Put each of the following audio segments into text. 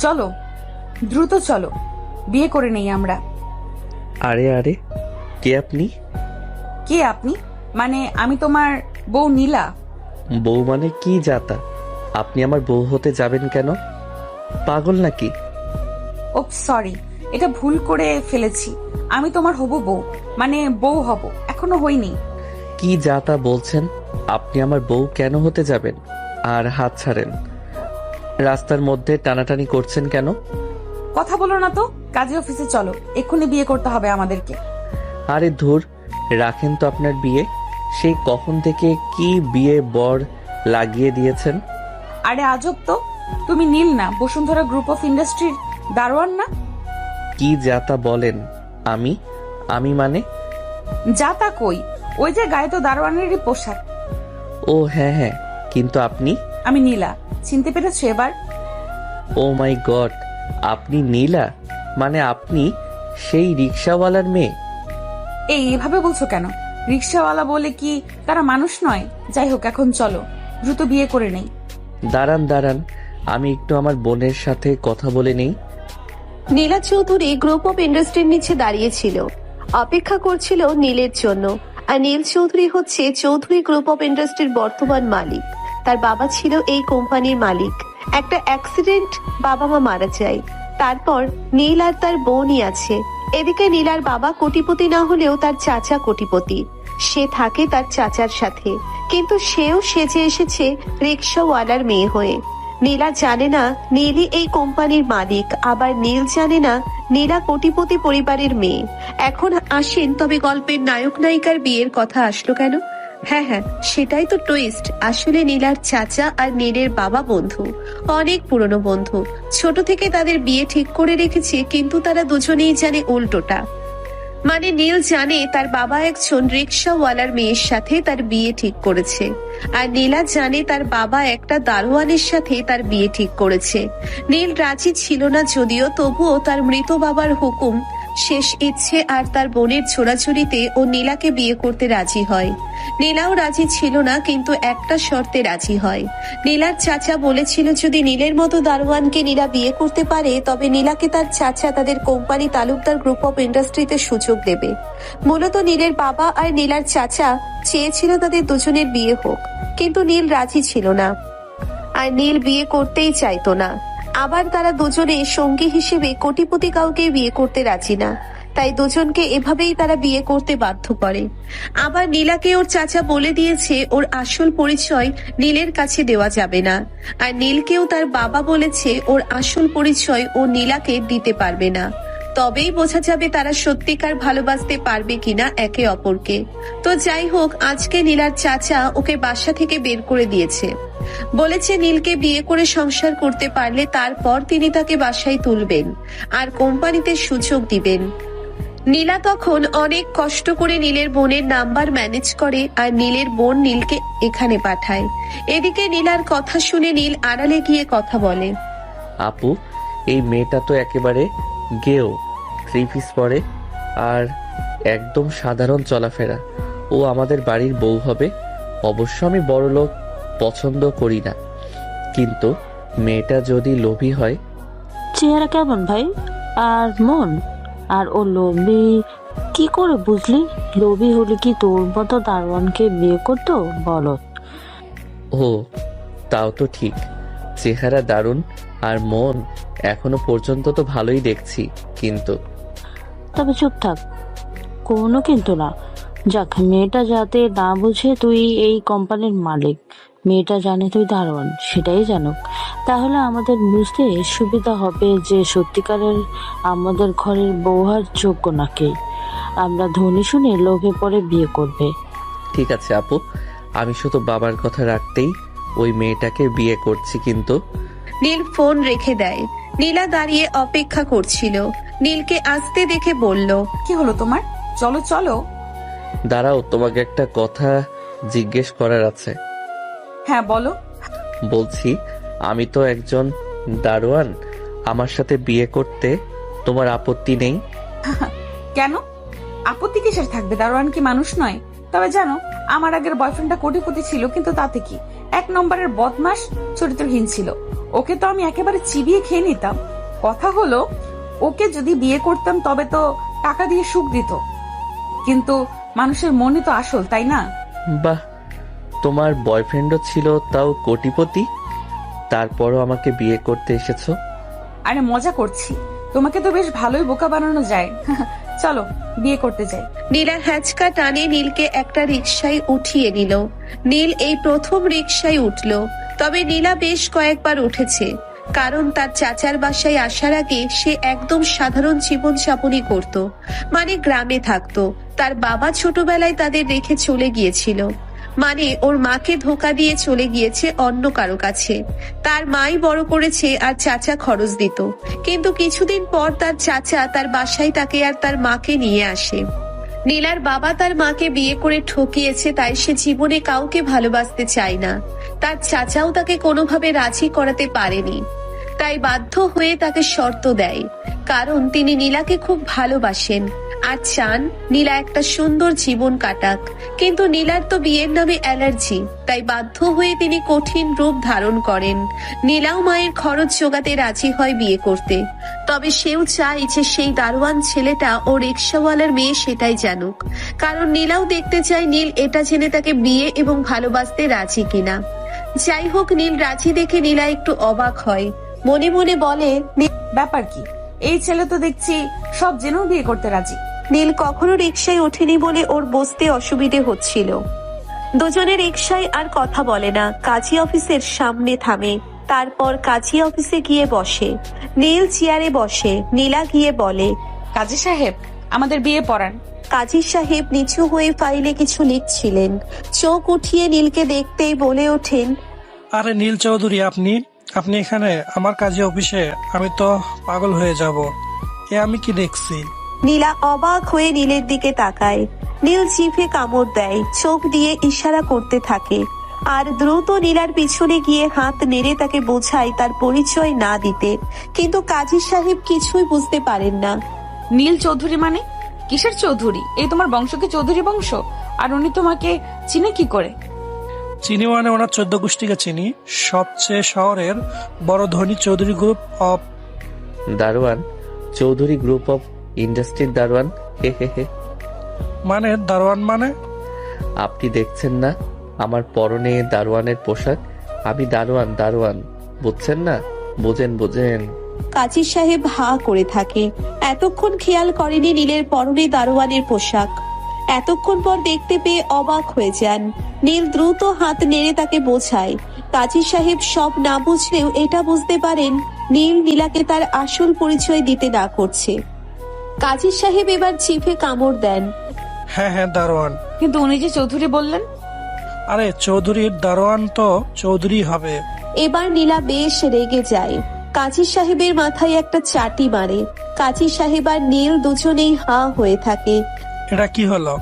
চলো, দ্রুত চলো, বিয়ে করে নেই আমরা। আরে আরে, কে আপনি? কে আপনি মানে? আমি তোমার বউ নীলা। বউ মানে কি জাতা? আপনি আমার বউ হতে যাবেন কেন? পাগল নাকি? ও সরি, এটা ভুল করে ফেলেছি। আমি তোমার হবু বউ, মানে বউ হব, এখনো হইনি। কি জাতা বলছেন? আপনি আমার বউ কেন হতে যাবেন? আর হাত ছাড়েন। রাস্তার মধ্যে টানাটানি করছেন কেন? কথা বলো না তো, কাজী অফিসে চলো, এক্ষুনি বিয়ে করতে হবে আমাদেরকে। আরে ধুর, রাখেন তো আপনার বিয়ে। সেই কখন থেকে কি বিয়ে বর লাগিয়ে দিয়েছেন? আরে আজব তো, তুমি নীল না বসুন্ধরা গ্রুপ অফ ইন্ডাস্ট্রির দারোয়ান না? কি জাতা বলেন? আমি আমি মানে? যাতা কই, ওই যে গায়ে তো দারোয়ানেরই পোশাক। ও হ্যাঁ হ্যাঁ, কিন্তু আপনি? আমি নীলা, চিনতে পেরেছো এবার? ও মাই গড, আপনি নীলা? মানে আপনি সেই রিক্সাওয়ালার মেয়ে? এভাবে বলছো কেন? রিক্সাওয়ালা বলে কি তারা মানুষ নয়? যাই হোক, এখন চলো, দ্রুত বিয়ে করে নেই। দাঁড়ান দাঁড়ান, আমি একটু আমার বোনের সাথে কথা বলে নেই। নীলা চৌধুরী গ্রুপ অফ ইন্ডাস্ট্রির নিচে দাঁড়িয়েছিল, অপেক্ষা করছিল নীলের জন্য। আর নীল চৌধুরী হচ্ছে চৌধুরী গ্রুপ অফ ইন্ডাস্ট্রির বর্তমান মালিক। তার বাবা ছিল এই কোম্পানির মালিক। একটা অ্যাক্সিডেন্ট, বাবা মা মারা যায়। তারপর নীল আর তার বোনই আছে। এদিকে নীলার বাবা কোটিপতি না হলেও তার চাচা কোটিপতি। সে থাকে তার চাচার সাথে, কিন্তু সেও সেজে এসেছে রিক্সাওয়ালার মেয়ে হয়ে। নীলা জানে না নীলই এই কোম্পানির মালিক, আবার নীল জানে না নীলা কোটিপতি পরিবারের মেয়ে। এখন আসেন, তবে গল্পের নায়ক নায়িকার বিয়ের কথা আসলো কেন? হ্যাঁ হ্যাঁ, সেটাই তো টুইস্ট। আসলে নীলার চাচা আর নীলের বাবা বন্ধু, অনেক পুরনো বন্ধু। ছোট থেকে তাদের বিয়ে ঠিক করে রেখেছে, কিন্তু তারা দুজনেই জানে উল্টোটা। মানে নীল জানে তার বাবা একজন রিক্সাওয়ালার মেয়ের সাথে তার বিয়ে ঠিক করেছে, আর নীলা জানে তার বাবা একটা দারোয়ানের সাথে তার বিয়ে ঠিক করেছে। নীল রাজি ছিল না যদিও, তবুও তার মৃত বাবার হুকুম, শেষ ইচ্ছে আর তার বোনের ছোড়াছুড়িতে ও নীলাকে বিয়ে করতে রাজি হয়। নীলাও রাজি ছিল না, কিন্তু একটা শর্তে রাজি হয়। নীলার চাচা বলেছিল যদি নীলের মতো দারোয়ানকে নীলা বিয়ে করতে পারে, তবে নীলাকে তার চাচা তাদের কোম্পানি তালুকদার গ্রুপ অফ ইন্ডাস্ট্রিতে সুযোগ দেবে। মূলত নীলের বাবা আর নীলার চাচা চেয়েছিল তাদের দুজনের বিয়ে হোক, কিন্তু নীল রাজি ছিল না। আর নীল বিয়ে করতেই চাইতো না। আবার তারা দুজনে সঙ্গী হিসেবে কোটিপতি কাউকে বিয়ে করতে রাজি না, তাই দুজনকে এভাবেই তারা বিয়ে করতে বাধ্য করে। আবার নীলাকে ওর চাচা বলে দিয়েছে ওর আসল পরিচয় নীলের কাছে দেওয়া যাবে না। আর নীলকেও তার বাবা বলেছে ওর আসল পরিচয় ও নীলাকে দিতে পারবে না। তবেই বোঝা যাবে তারা সত্যিকার ভালোবাসতে পারবে কিনা একে অপরকে। তো যাই হোক, আজকে নীলার চাচা ওকে বাসা থেকে বের করে দিয়েছে। বলেছে নীলকে বিয়ে করে সংসার করতে পারলে তারপর তিনি তাকে বাসায় তুলবেন আর কোম্পানিতে সুযোগ দিবেন। নীলা তখন অনেক কষ্ট করে নীলের বোনের নাম্বার ম্যানেজ করে, আর নীলের বোন নীলকে এখানে পাঠায়। এদিকে নীলার কথা শুনে নীল আড়ালে গিয়ে কথা বলে। আপু, এই মেয়েটা তো একেবারে গেও, 3 পিস পরে আর একদম সাধারণ চলাফেরা। ও আমাদের বাড়ির বউ হবে। অবশ্য আমি বড় লোক পছন্দ করি না, কিন্তু মেয়েটা যদি লোভী হয়। চেহারা কেমন ভাই? আর মন? আর ও লোভী কি করে বুঝলি? লোভী হলে কি তোর মতো দারোয়ানকে বিয়ে করতো? বলো। ও, তাও তো ঠিক। চেহারা দারুণ, আর মন এখনো পর্যন্ত তো ভালোই দেখছি, কিন্তু তবে চুপ থাক, কোনো কিন্তু না। যাক, মেয়েটা যাতে না বুঝে তুই এই কোম্পানির মালিক, মেয়েটা জানে তুই দারোয়ান, সেটাই জানুক। তাহলে আমাদের বুঝতে সুবিধা হবে যে সত্যিকারের আমাদের ঘরের বউ হওয়ার যোগ্য নাকি। আমরা ধনী শুনে লোভে পড়ে বিয়ে করবে। ঠিক আছে আপু, আমি শুধু বাবার কথা রাখতেই ওই মেয়েটাকে বিয়ে করছি, কিন্তু নীল ফোন রেখে দেয়। নীলা দাঁড়িয়ে অপেক্ষা করছিল। নীলকে আসতে দেখে বলল, কি হলো তোমার? চলো চলো। দাঁড়াও, তোমাকে একটা কথা জিজ্ঞেস করার আছে। হ্যাঁ বলো। বলছি, আমি তো একজন দারোয়ান, আমার সাথে বিয়ে করতে তোমার আপত্তি নেই? কেন আপত্তি কিসের থাকবে? দারোয়ান কি মানুষ নয়? তবে জানো, আমার আগের বয়ফ্রেন্ডটা কোটিপতি ছিল, কিন্তু তাতে কি, 1 নম্বরের বদমাস, চরিত্রহীন ছিল। ওকে তো আমি একেবারে চিবিয়ে খেয়ে নিতাম। কথা হলো, ওকে যদি বিয়ে করতাম তবে তো টাকা দিয়ে সুখ দিত, কিন্তু মানুষের মনই তো আসল, তাই না? বাহ, তোমার বয়ফ্রেন্ডও ছিল, তাও কোটিপতি, তারপরও আমাকে বিয়ে করতে এসেছো? আরে মজা করছি, তোমাকে তো বেশ ভালোই বোকা বানানো যায়। চলো বিয়ে করতে যাই। নীলা হ্যাচকা টানে নীলকে একটা রিকশায় উঠিয়ে নিল। নীল এই প্রথম রিকশায় উঠল, তবে নীলা বেশ কয়েকবার উঠেছে, কারণ তার চাচার বাসায় আসার আগে সে একদম সাধারণ জীবনযাপনই করত, মানে গ্রামে থাকতো। তার বাবা ছোটবেলায় তাদের রেখে চলে গিয়েছিল, মানে ওর মাকে ধোকা দিয়ে চলে গিয়েছে অন্য কারো কাছে। তার মাই বড় করেছে আর চাচা খরচ দিত, কিন্তু কিছুদিন পর তার চাচা তার বাসায় তাকে আর তার মাকে নিয়ে আসে। নীলার বাবা তার মাকে বিয়ে করে ঠকিয়েছে, তাই সে জীবনে কাউকে ভালোবাসতে চায় না। তার চাচাও তাকে কোনোভাবে রাজি করাতে পারেনি, তাই বাধ্য হয়ে তাকে শর্ত দেয়, কারণ তিনি নীলাকে খুব ভালোবাসেন আর চান নীলা একটা সুন্দর জীবন কাটাক। কিন্তু নীলার তো বিয়ের নামে অ্যালার্জি, তাই বাধ্য হয়ে তিনি কঠিন রূপ ধারণ করেন। নীলাও মায়ের খরচ জোগাতে রাজি হয় বিয়ে করতে, তবে সেও চায় যে সেই দারোয়ান ছেলেটা ও রিক্সাওয়ালার মেয়ে সেটাই জানুক, কারণ নীলাও দেখতে চায় নীল এটা জেনে তাকে বিয়ে এবং ভালোবাসতে রাজি কিনা। যাই হোক, নীল রাজি দেখে নীলা একটু অবাক হয়, মনে মনে বলে, ব্যাপার কি, এই ছেলে তো দেখছি সব জেনেও বিয়ে করতে রাজি। নীল কখনো রিকশায় ওঠেনি বলে ওর বসতে অসুবিধে হচ্ছিল। দুজনে রিকশায় আর কথা বলে না, কাজী অফিসের সামনে থামে, তারপর কাজী অফিসে গিয়ে বসে। নীল চেয়ারে বসে, নীলা গিয়ে বলে, কাজী সাহেব, আমাদের বিয়ে পড়ান। কাজী সাহেব নিচু হয়ে ফাইলে কিছু লিখছিলেন, চোখ উঠিয়ে নীলকে দেখতেই বলে ওঠেন, আরে নীল চৌধুরী, আপনি আপনি এখানে আমার কাজে অফিসে? আমি তো পাগল হয়ে যাব, এ আমি কি দেখছি? নীলা অবাক হয়ে নীলের দিকে তাকায়। নীল জিভে কামড় দেয়, চোখ দিয়ে ইশারা করতে থাকে, আর দ্রুত নীলার পিছনে গিয়ে হাত নেড়ে তাকে বোঝায় তার পরিচয় না দিতে, কিন্তু কাজী সাহেব কিছুই বুঝতে পারেন না। নীল চৌধুরী মানে? কিসের চৌধুরী? এই তোমার বংশ কি চৌধুরী বংশ? আর উনি তোমাকে চিনে কি করে? চিনি মানে ওনার 14 গোষ্ঠীকে চিনি, সবচেয়ে শহরের বড় ধনী চৌধুরী গ্রুপ অফ। দারোয়ান চৌধুরী গ্রুপ অফ ইন্ডাস্ট্রির দারোয়ান। হে হে হে। মানে দারোয়ান মানে? আপনি দেখছেন না আমার পরনে দারোয়ানের পোশাক? আমি দারোয়ান, দারোয়ান, বুঝছেন না? বোঝেন বোঝেন। কাজী সাহেব হা করে থাকে, এতক্ষণ খেয়াল করেনি নীলের পরনে দারোয়ানের পোশাক। এতক্ষণ পর দেখতে পেয়ে অবাক হয়ে যান। নীল দ্রুত হাত নেড়ে তাকে বোঝায়। কাজী সাহেব সব না বুঝলেও এটা বুঝতে পারেন নীল নীলাকে তার আসল পরিচয় দিতে না করছে। কাজী সাহেব এবার জিভে কামড় দেন। হ্যাঁ হ্যাঁ, দারোয়ান। কিন্তু উনি যে চৌধুরী বললেন। আরে চৌধুরীর দারোয়ান তো চৌধুরী হবে। এবার নীলা বেশ রেগে যায়, কাজী সাহেবের মাথায় একটা চাটি মারে। কাজী সাহেব আর নীল দুজনেই হা হয়ে থাকে। এটা কি হলো?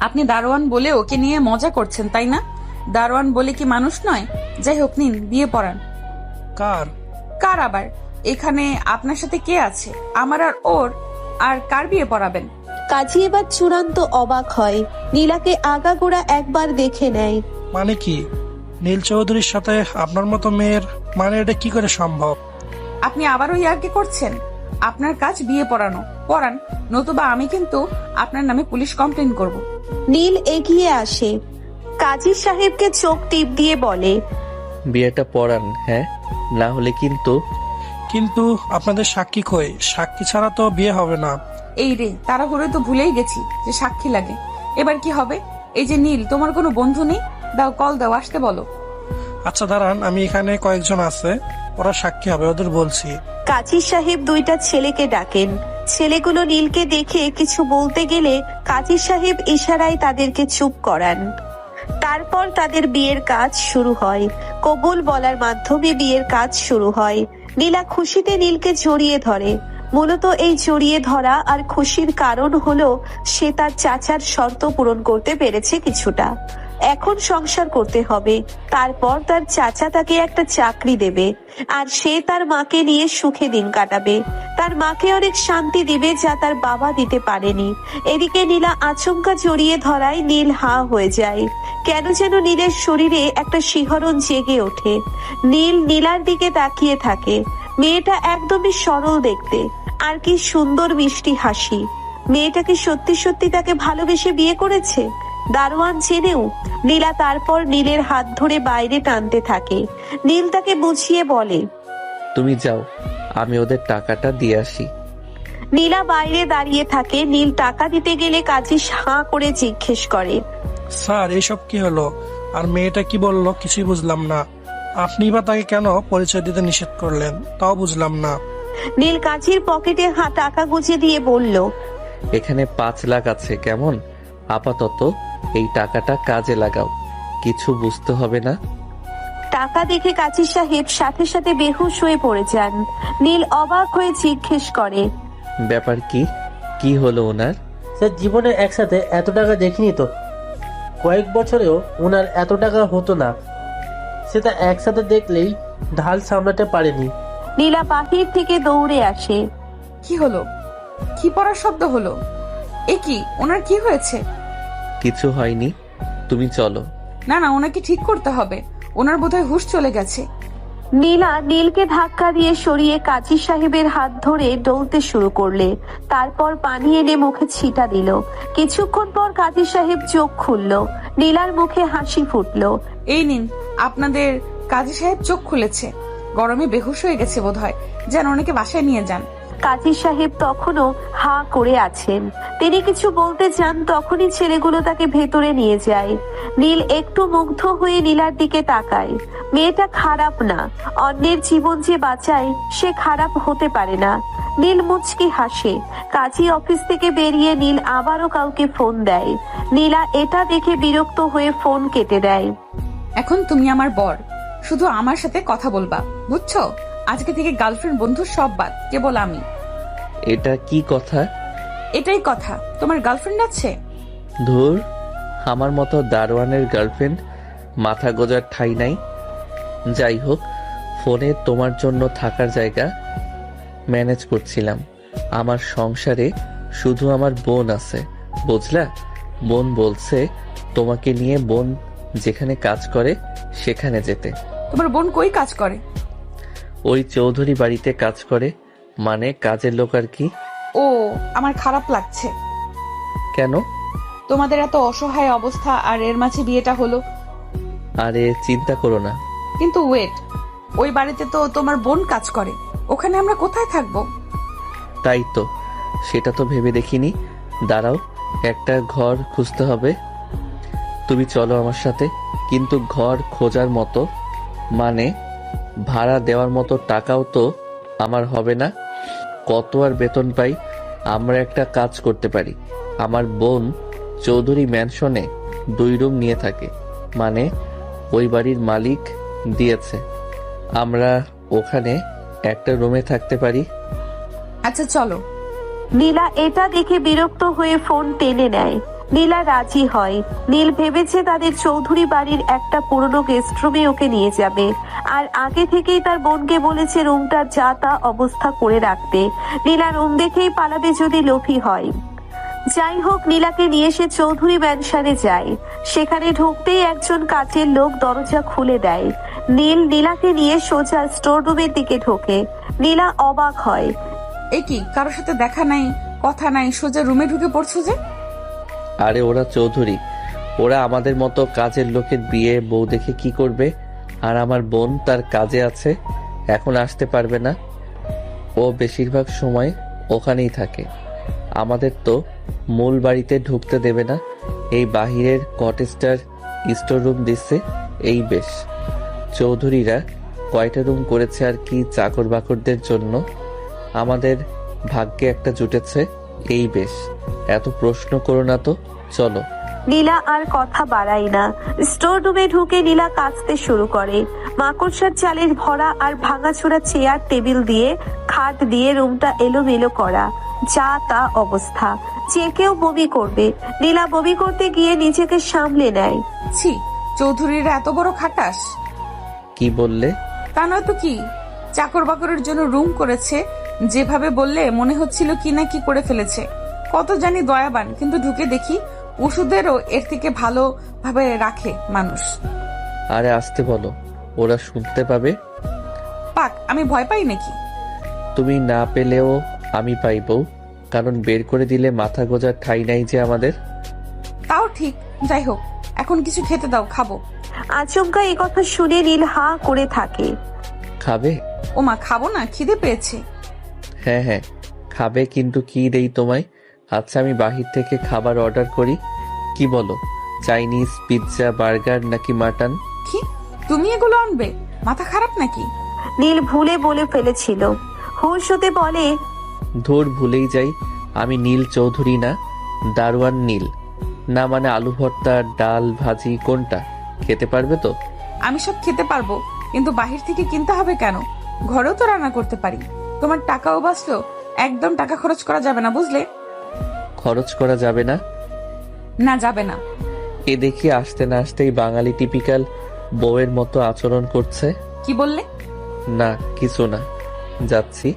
আপনি দারোয়ান বলে ওকে নিয়ে মজা করছেন, তাই না? দারোয়ান বলে কি মানুষ নয়? যাই হোক, নিন বিয়ে পড়ান। কার? কার আবার? এখানে আপনার সাথে কে আছে? আমার আর ওর। আর কার বিয়ে পড়াবেন? কাজী এবার চূড়ান্ত অবাক হয়, নীলাকে আগাগোড়া একবার দেখে নেয়। মানে কি? নীল চৌধুরীর সাথে আপনার মতো মেয়ের, মানে এটা কি করে সম্ভব? আপনি আবারও ইয়ার্কি করছেন? আপনার কাজ বিয়ে পড়ানো, পড়ান, নতুবা আমি কিন্তু আপনার নামে পুলিশ কমপ্লেন করব। নীল এগিয়ে আসে, কাজী সাহেবকে চোখ টিপ দিয়ে বলে, বিয়েটা পড়ান, হ্যাঁ, না হলে কিন্তু। কিন্তু আপনাদের সাক্ষী কই? সাক্ষী ছাড়া তো বিয়ে হবে না। এই রে, তাড়াহুড়ো তো ভুলেই গেছি যে সাক্ষী লাগে। এবার কি হবে? এই যে নীল, তোমার কোনো বন্ধু নেই? দাও, কল দাও, আসতে বলো। আচ্ছা দাঁড়ান, আমি এখানে কয়েকজন আছে, ওরা সাক্ষী হবে, ওদের বলছি। কাজী সাহেব দুইটা ছেলেকে ডাকেন। ছেলেগুলো নীলকে দেখে কিছু বলতে গেলে কাজী সাহেব ইশারায় তাদেরকে চুপ করান। তারপর তাদের বিয়ের কাজ শুরু হয়। কবুল বলার মাধ্যমে বিয়ের কাজ শুরু হয়। নীলা খুশিতে নীলকে জড়িয়ে ধরে। মূলত এই জড়িয়ে ধরা আর খুশির কারণ হলো সে তার চাচার শর্ত পূরণ করতে পেরেছে কিছুটা। এখন সংসার করতে হবে, তারপর তার চাচা তাকে একটা চাকরি দেবে, আর সে তার মাকে নিয়ে সুখে দিন কাটাবে। তার মাকে অনেক শান্তি দিবে যা তার বাবা দিতে পারেনি। এদিকে নীলা আচমকা জড়িয়ে ধরায় নীল হা হয়ে যায়। কেন যেন নীলের শরীরে একটা শিহরণ জেগে ওঠে। নীল নীলার দিকে তাকিয়ে থাকে। মেয়েটা একদমই সরল দেখতে, আর কি সুন্দর মিষ্টি হাসি। মেয়েটা কি সত্যি সত্যি তাকে ভালোবেসে বিয়ে করেছে? দারোয়ান জেনেও? নীলা তারপর নীলের হাত ধরে বাইরে টানতে থাকে। নীল তাকে বুঝিয়ে বলে। তুমি যাও, আমি ওদের টাকাটা দিয়ে আসি। নীলা বাইরে দাঁড়িয়ে থাকে। নীল টাকা দিতে গেলে কাজী হাঁ করে জিজ্ঞেস করে, স্যার এইসব কি হলো? আর মেয়েটা কি বললো কিছুই বুঝলাম না। আপনি বা তাকে কেন পরিচয় দিতে নিষেধ করলেন তাও বুঝলাম না। নীল কাজীর পকেটে টাকা গুজে দিয়ে বলল, এখানে 5 লাখ আছে, কেমন? আপাতত এই টাকাটা কাজে লাগাও, কিছু বুঝতে হবে না। টাকা দেখে কাজী সাহেব সাথে সাথে বেহুশ হয়ে পড়ে যান। নীল অবাক হয়ে জিজ্ঞেস করে, ব্যাপার কি? কি হলো ওনার? স্যার, জীবনে একসাথে এত টাকা দেখিনি তো। কয়েক বছরেও ওনার এত টাকা হতো না। সেটা একসাথে দেখলেই ঢাল সামলাতে পারেনি। নীলা বাহির থেকে দৌড়ে আসে। কি হলো? কি পড়ার শব্দ হলো? এ কি, ওনার কি হয়েছে? কিছু হয়নি, তুমি চলো। না না, ওনাকে ঠিক করতে হবে। ওনার বোধহয় হুঁশ চলে গেছে। নীলা নীলকে ধাক্কা দিয়ে সরিয়ে কাজী সাহেবের হাত ধরে ডলতে শুরু করলে। তারপর পানি এনে মুখে ছিটা দিল। কিছুক্ষণ পর কাজী সাহেব চোখ খুলল। নীলার মুখে হাসি ফুটলো। এই নিন, আপনাদের কাজী সাহেব চোখ খুলেছে। গরমে বেহুশ হয়ে গেছে বোধহয়, যেন ওনাকে বাসায় নিয়ে যান। কাজী সাহেব তখনও হা করে আছেন। তিনি কিছু বলতে চান, তখনই ছেলেগুলো তাকে ভেতরে নিয়ে যায়। নীল একটু মুগ্ধ হয়ে নীলার দিকে তাকায়। মেয়েটা খারাপ না, অন্যের জীবন যে বাঁচায় সে খারাপ হতে পারে না। নীল মুচকি হাসে। কাজী অফিস থেকে বেরিয়ে নীল আবারও কাউকে ফোন দেয়। নীলা এটা দেখে বিরক্ত হয়ে ফোন কেটে দেয়। এখন তুমি আমার বর, শুধু আমার সাথে কথা বলবা, বুঝছো? আজকে থেকে গার্লফ্রেন্ড বন্ধু সব বাদ, কেবল আমি। এটা কি কথা? এটাই কথা। তোমার গার্লফ্রেন্ড আছে? ধুর, আমার মতো দারোয়ানের গার্লফ্রেন্ড মাথা গোজার ঠাঁই নাই। যাই হোক, ফোনে তোমার জন্য থাকার জায়গা ম্যানেজ করছিলাম। আমার সংসারে শুধু আমার বোন আছে, বুঝলা? বোন বলছে তোমাকে নিয়ে বোন যেখানে কাজ করে সেখানে যেতে। তোমার বোন কই কাজ করে? ওই চৌধুরী বাড়িতে কাজ করে। মানে কাজের লোক আর কি। ও, আমার খারাপ লাগছে। কেন? তোমাদের এত অসহায় অবস্থা, আর এর মাঝে বিয়েটা হলো। আরে চিন্তা করো না। কিন্তু ওয়েট, ওই বাড়িতে তো তোমার বোন কাজ করে, ওখানে আমরা কোথায় থাকবো? তাই তো, সেটা তো ভেবে দেখিনি। দাঁড়াও, একটা ঘর খুঁজতে হবে। তুমি চলো আমার সাথে। কিন্তু ঘর খোঁজার মতো, মানে ভাড়া দেওয়ার মতো টাকাও তো আমার হবে না। কত আর বেতন পাই? আমরা একটা কাজ করতে পারি। আমার বোন চৌধুরী ম্যানশনে 2 রুম নিয়ে থাকে, মানে ওই বাড়ির মালিক দিয়েছে। আমরা ওখানে একটা রুমে থাকতে পারি। আচ্ছা চলো। নীলা এটা দেখে বিরক্ত হয়ে ফোন টেনে নেয়। নীলা রাজি হয়। নীল ভেবেছে তাদের চৌধুরী বাড়ির একটা পুরনো গেস্ট রুমে ওকে নিয়ে যাবে, আর আগে থেকেই তার বোনকে বলেছে রুমটা যা তা অবস্থা করে রাখতে। নীলা রুম দেখেই পালাবে যদি লোভী হয়। যাই হোক, নীলাকে নিয়ে সে চৌধুরী ম্যানশনে যায়। সেখানে ঢুকতেই একজন কাজের লোক দরজা খুলে দেয়। নীল নীলাকে নিয়ে সোজা স্টোর রুমের দিকে ঢোকে। নীলা অবাক হয়। এ কি, কারোর সাথে দেখা নাই, কথা নাই, সোজা রুমে ঢুকে পড়ছো যে? আরে ওরা চৌধুরী, ওরা আমাদের মতো কাজের লোকের বিয়ে বউ দেখে কি করবে? আর আমার বোন তার কাজে আছে, এখন আসতে পারবে না। ও বেশিরভাগ সময় ওখানেই থাকে। আমাদের তো মূল বাড়িতে ঢুকতে দেবে না। এই বাহিরের কটেজটার স্টোর রুম দিচ্ছে, এই বেশ। চৌধুরীরা কয়টা রুম করেছে আর কি চাকর বাকরদের জন্য। আমাদের ভাগ্যে একটা জুটেছে, এই বেশ। এত প্রশ্ন করো না তো, চলো। নীলা আর কথা বাড়ায় না। স্টোর রুমে ঢুকে নীলা কাঁচতে শুরু করে। মাকড়সার চালের ভরা আর ভাঙাচোরা চেয়ার টেবিল দিয়ে, খাট দিয়ে রুমটা এলোমেলো করা, যা তা অবস্থা। যে কেউ বমি করবে। নীলা বমি করতে গিয়ে নিজেকে সামলে নেয়। ছি, চৌধুরীরা এত বড় খাটাস! কি বললে? তা নয় তো কি, চাকর বাকরের জন্য রুম করেছে। যেভাবে বললে মনে হচ্ছিল কি না কি করে ফেলেছে। কত জানি দয়াবান, কিন্তু ঢুকে দেখি ওষুধেরও এর থেকে ভালো ভাবে রাখে মানুষ। আরে আসতে বলো, ওরা শুনতে পাবে। পাক, আমি ভয় পাই নাকি? তুমি না পেলেও আমি পাইব, কারণ বের করে দিলে মাথা গোজার ঠাঁই নাই যে আমাদের। তাও ঠিক, যাই হোক, এখন কিছু খেতে দাও, খাবো। আচমকা এই কথা শুনে নীল হা করে থাকে। খাবে? ওমা, খাবো না, খিদে পেয়েছে। হ্যাঁ হ্যাঁ খাবে, কিন্তু কি দেই তোমায়? আচ্ছা, আমি বাহির থেকে খাবার অর্ডার করি, কি বলো? চাইনিজ, পিৎজা, বার্গার নাকি মাটন? কি, তুমি এগুলো আনবে? মাথা খারাপ নাকি? নীল ভুলে বলে ফেলেছিল। হুঁশ হতে বলে, ধুর, ভুলেই যাই, আমি নীল চৌধুরী না, দারোয়ান নীল। না মানে আলু ভর্তা, ডাল, ভাজি কোনটা? খেতে পারবে তো? আমি সব খেতে পারবো, কিন্তু বাহির থেকে কিনতে হবে কেন? ঘরেও তো রান্না করতে পারি। তোমার টাকাও বাঁচলো, একদম টাকা খরচ করা যাবে না, বুঝলে? খরচ করা যাবে না? না, যাবে না। এ দেখি আসতে না আসতেই বাঙালি টিপিক্যাল বউয়ের মতো আচরণ করছে। কি বললে? না কিছু না, যাচ্ছি।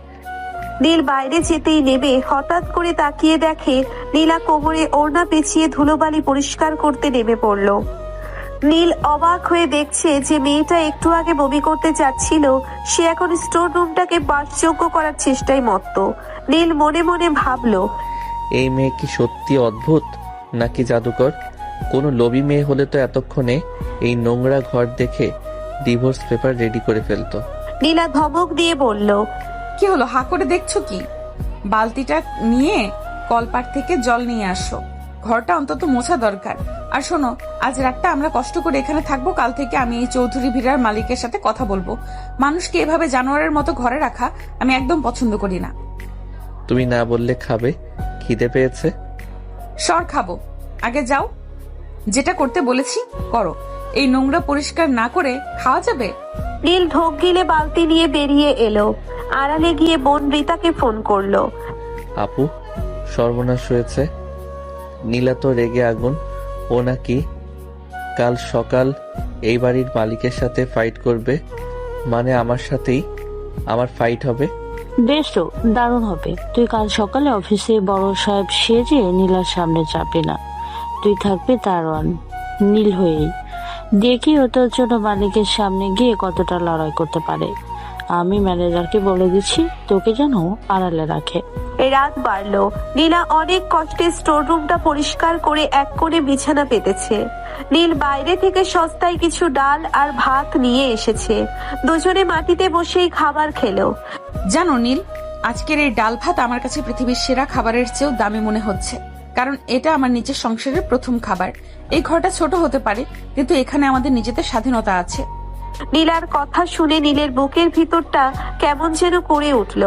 নীল বাইরে যেতেই নেবে হঠাৎ করে তাকিয়ে দেখে নীলা কোমরে ওড়না পেঁচিয়ে ধুলোবালি পরিষ্কার করতে নেমে পড়ল। নীল অবাক হয়ে দেখছে যে মেয়েটা একটু আগে বমি করতে যাচ্ছিল, সে এখন স্টোর রুমটাকে বাসযোগ্য করার চেষ্টায় মত্ত। নীল মনে মনে ভাবলো, এই মেয়ে কি সত্যি অদ্ভুত নাকি জাদুকর? কোনো লোভী মেয়ে হলে তো এতক্ষণে এই নোংরা ঘর দেখে ডিভোর্স পেপার রেডি করে ফেলতো। নীলা ধমক দিয়ে বলল, কি হলো, হা করে দেখছো কি? বালতিটা নিয়ে কলপার থেকে জল নিয়ে আসো, ঘরটা অন্তত মোছা দরকার। আর শোনো, আজ রাতটা আমরা কষ্ট করে এখানে থাকবো, কাল থেকে আমি এই চৌধুরী ভিড়ার মালিকের সাথে কথা বলবো। মানুষকে এভাবে জানোয়ারের মতো ঘরে রাখা আমি একদম পছন্দ করি না। তুমি না বললে খাবে, খিদে পেয়েছে। সর, খাবো, আগে যাও। যেটা করতে বলেছি করো। এই নোংরা পরিষ্কার না করে খাওয়া যাবে? নীল ঢোক গিলে বালতি নিয়ে বেরিয়ে এলো। আড়ালে গিয়ে বোন রিতাকে ফোন করলো। আপু, সর্বনাশ হয়েছে। নীলা তো রেগে আগুন। ও নাকি কাল সকাল এই বাড়ির মালিকের সাথে ফাইট করবে, মানে আমার সাথেই আমার ফাইট হবে। বেশ তো, দারুণ হবে। তুই কাল সকালে অফিসে বড় সাহেব সেজে নীলার সামনে যাবি না, তুই থাকবি দারোয়ান নীল হয়েই। দেখি ও তোর জন্য মালিকের সামনে গিয়ে কতটা লড়াই করতে পারে। আমি ম্যানেজারকে বলে দিচ্ছি তোকে যেন আড়ালে রাখে। রাত বাড়লো। নীলা অনেক কষ্টে স্টোর রুমটা পরিষ্কার করে এক কোণে বিছানা পেতেছে। নীল বাইরে থেকে সস্তায় কিছু ডাল আর ভাত নিয়ে এসেছে। দুজনে মাটিতে বসেই খাবার খেলো। জানো নীল, আজকের এই ডাল ভাত আমার কাছে পৃথিবীর সেরা খাবারের চেয়েও দামি মনে হচ্ছে, কারণ এটা আমার নিজের সংসারের প্রথম খাবার। এই ঘরটা ছোট হতে পারে, কিন্তু এখানে আমাদের নিজেদের স্বাধীনতা আছে। নীলার কথা শুনে নীলের বুকের ভিতরটা কেমন যেন করে উঠল।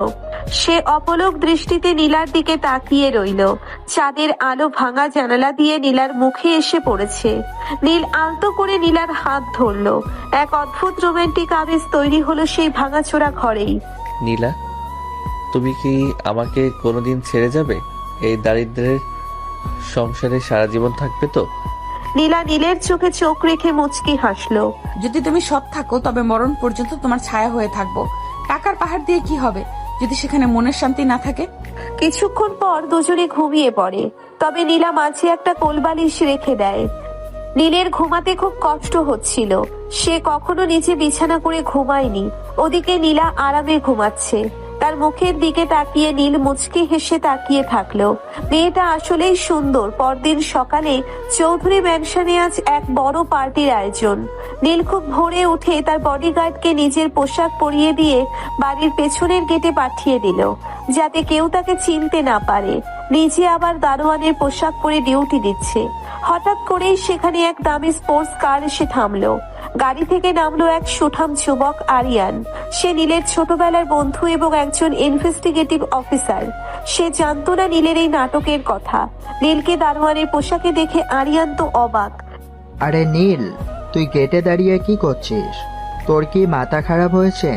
সে অপলক দৃষ্টিতে নীলার দিকে তাকিয়ে রইল। চাঁদের আলো ভাঙা জানালা দিয়ে নীলার মুখে এসে পড়েছে। নীল আলতো করে নীলার হাত ধরল। এক অদ্ভুত রোমান্টিক আবেশ তৈরি হলো সেই ভাঙাচোরা ঘরেই। নীলা, তুমি কি আমাকে কোনোদিন ছেড়ে যাবে? এই দারিদ্রের সংসারে সারা জীবন থাকবে তো? নীলা নীলের চোখে চোখ রেখে মুচকি হাসলো। যদি তুমি সৎ থাকো তবে মরণ পর্যন্ত তোমার ছায়া হয়ে থাকবো। টাকার পাহাড় দিয়ে কি হবে যদি সেখানে মনের শান্তি না থাকে? কিছুক্ষণ পর দুজনে ঘুমিয়ে পড়ে। তবে নীলা মাঝে একটা কোলবালিশ রেখে দেয়। নীলের ঘুমাতে খুব কষ্ট হচ্ছিল। সে কখনো নিচে বিছানা করে ঘুমায়নি। ওদিকে নীলা আরামে ঘুমাচ্ছে। তার মুখের দিকে তাকিয়ে নীল মুচকি হেসে তাকিয়ে থাকলো। মেয়েটা আসলেই সুন্দর। পরদিন সকালে চৌধুরী ম্যানশনে আজ এক বড় পার্টির আয়োজন। নীল খুব ভোরে উঠে তার বডিগার্ডকে নিজের পোশাক পরিয়ে দিয়ে বাড়ির পেছনের গেটে পাঠিয়ে দিল, যাতে কেউ তাকে চিনতে না পারে। নিজে আবার দারোয়ানের পোশাক পরে ডিউটি দিচ্ছে। হঠাৎ করেই সেখানে এক দামি স্পোর্টস কার এসে থামলো। গাড়ি থেকে নামলো এক সুঠাম যুবক, আরিয়ান। সে নীলের ছোটবেলার বন্ধু এবং একজন ইনভেস্টিগেটিভ অফিসার। সে জানতো না নীলের এই নাটকের কথা। নীলকে দারোয়ানের পোশাকে দেখে আরিয়ান তো অবাক। আরে নীল, তুই গেটে দাঁড়িয়ে কি করছিস? তোর কি মাথা খারাপ হয়েছে?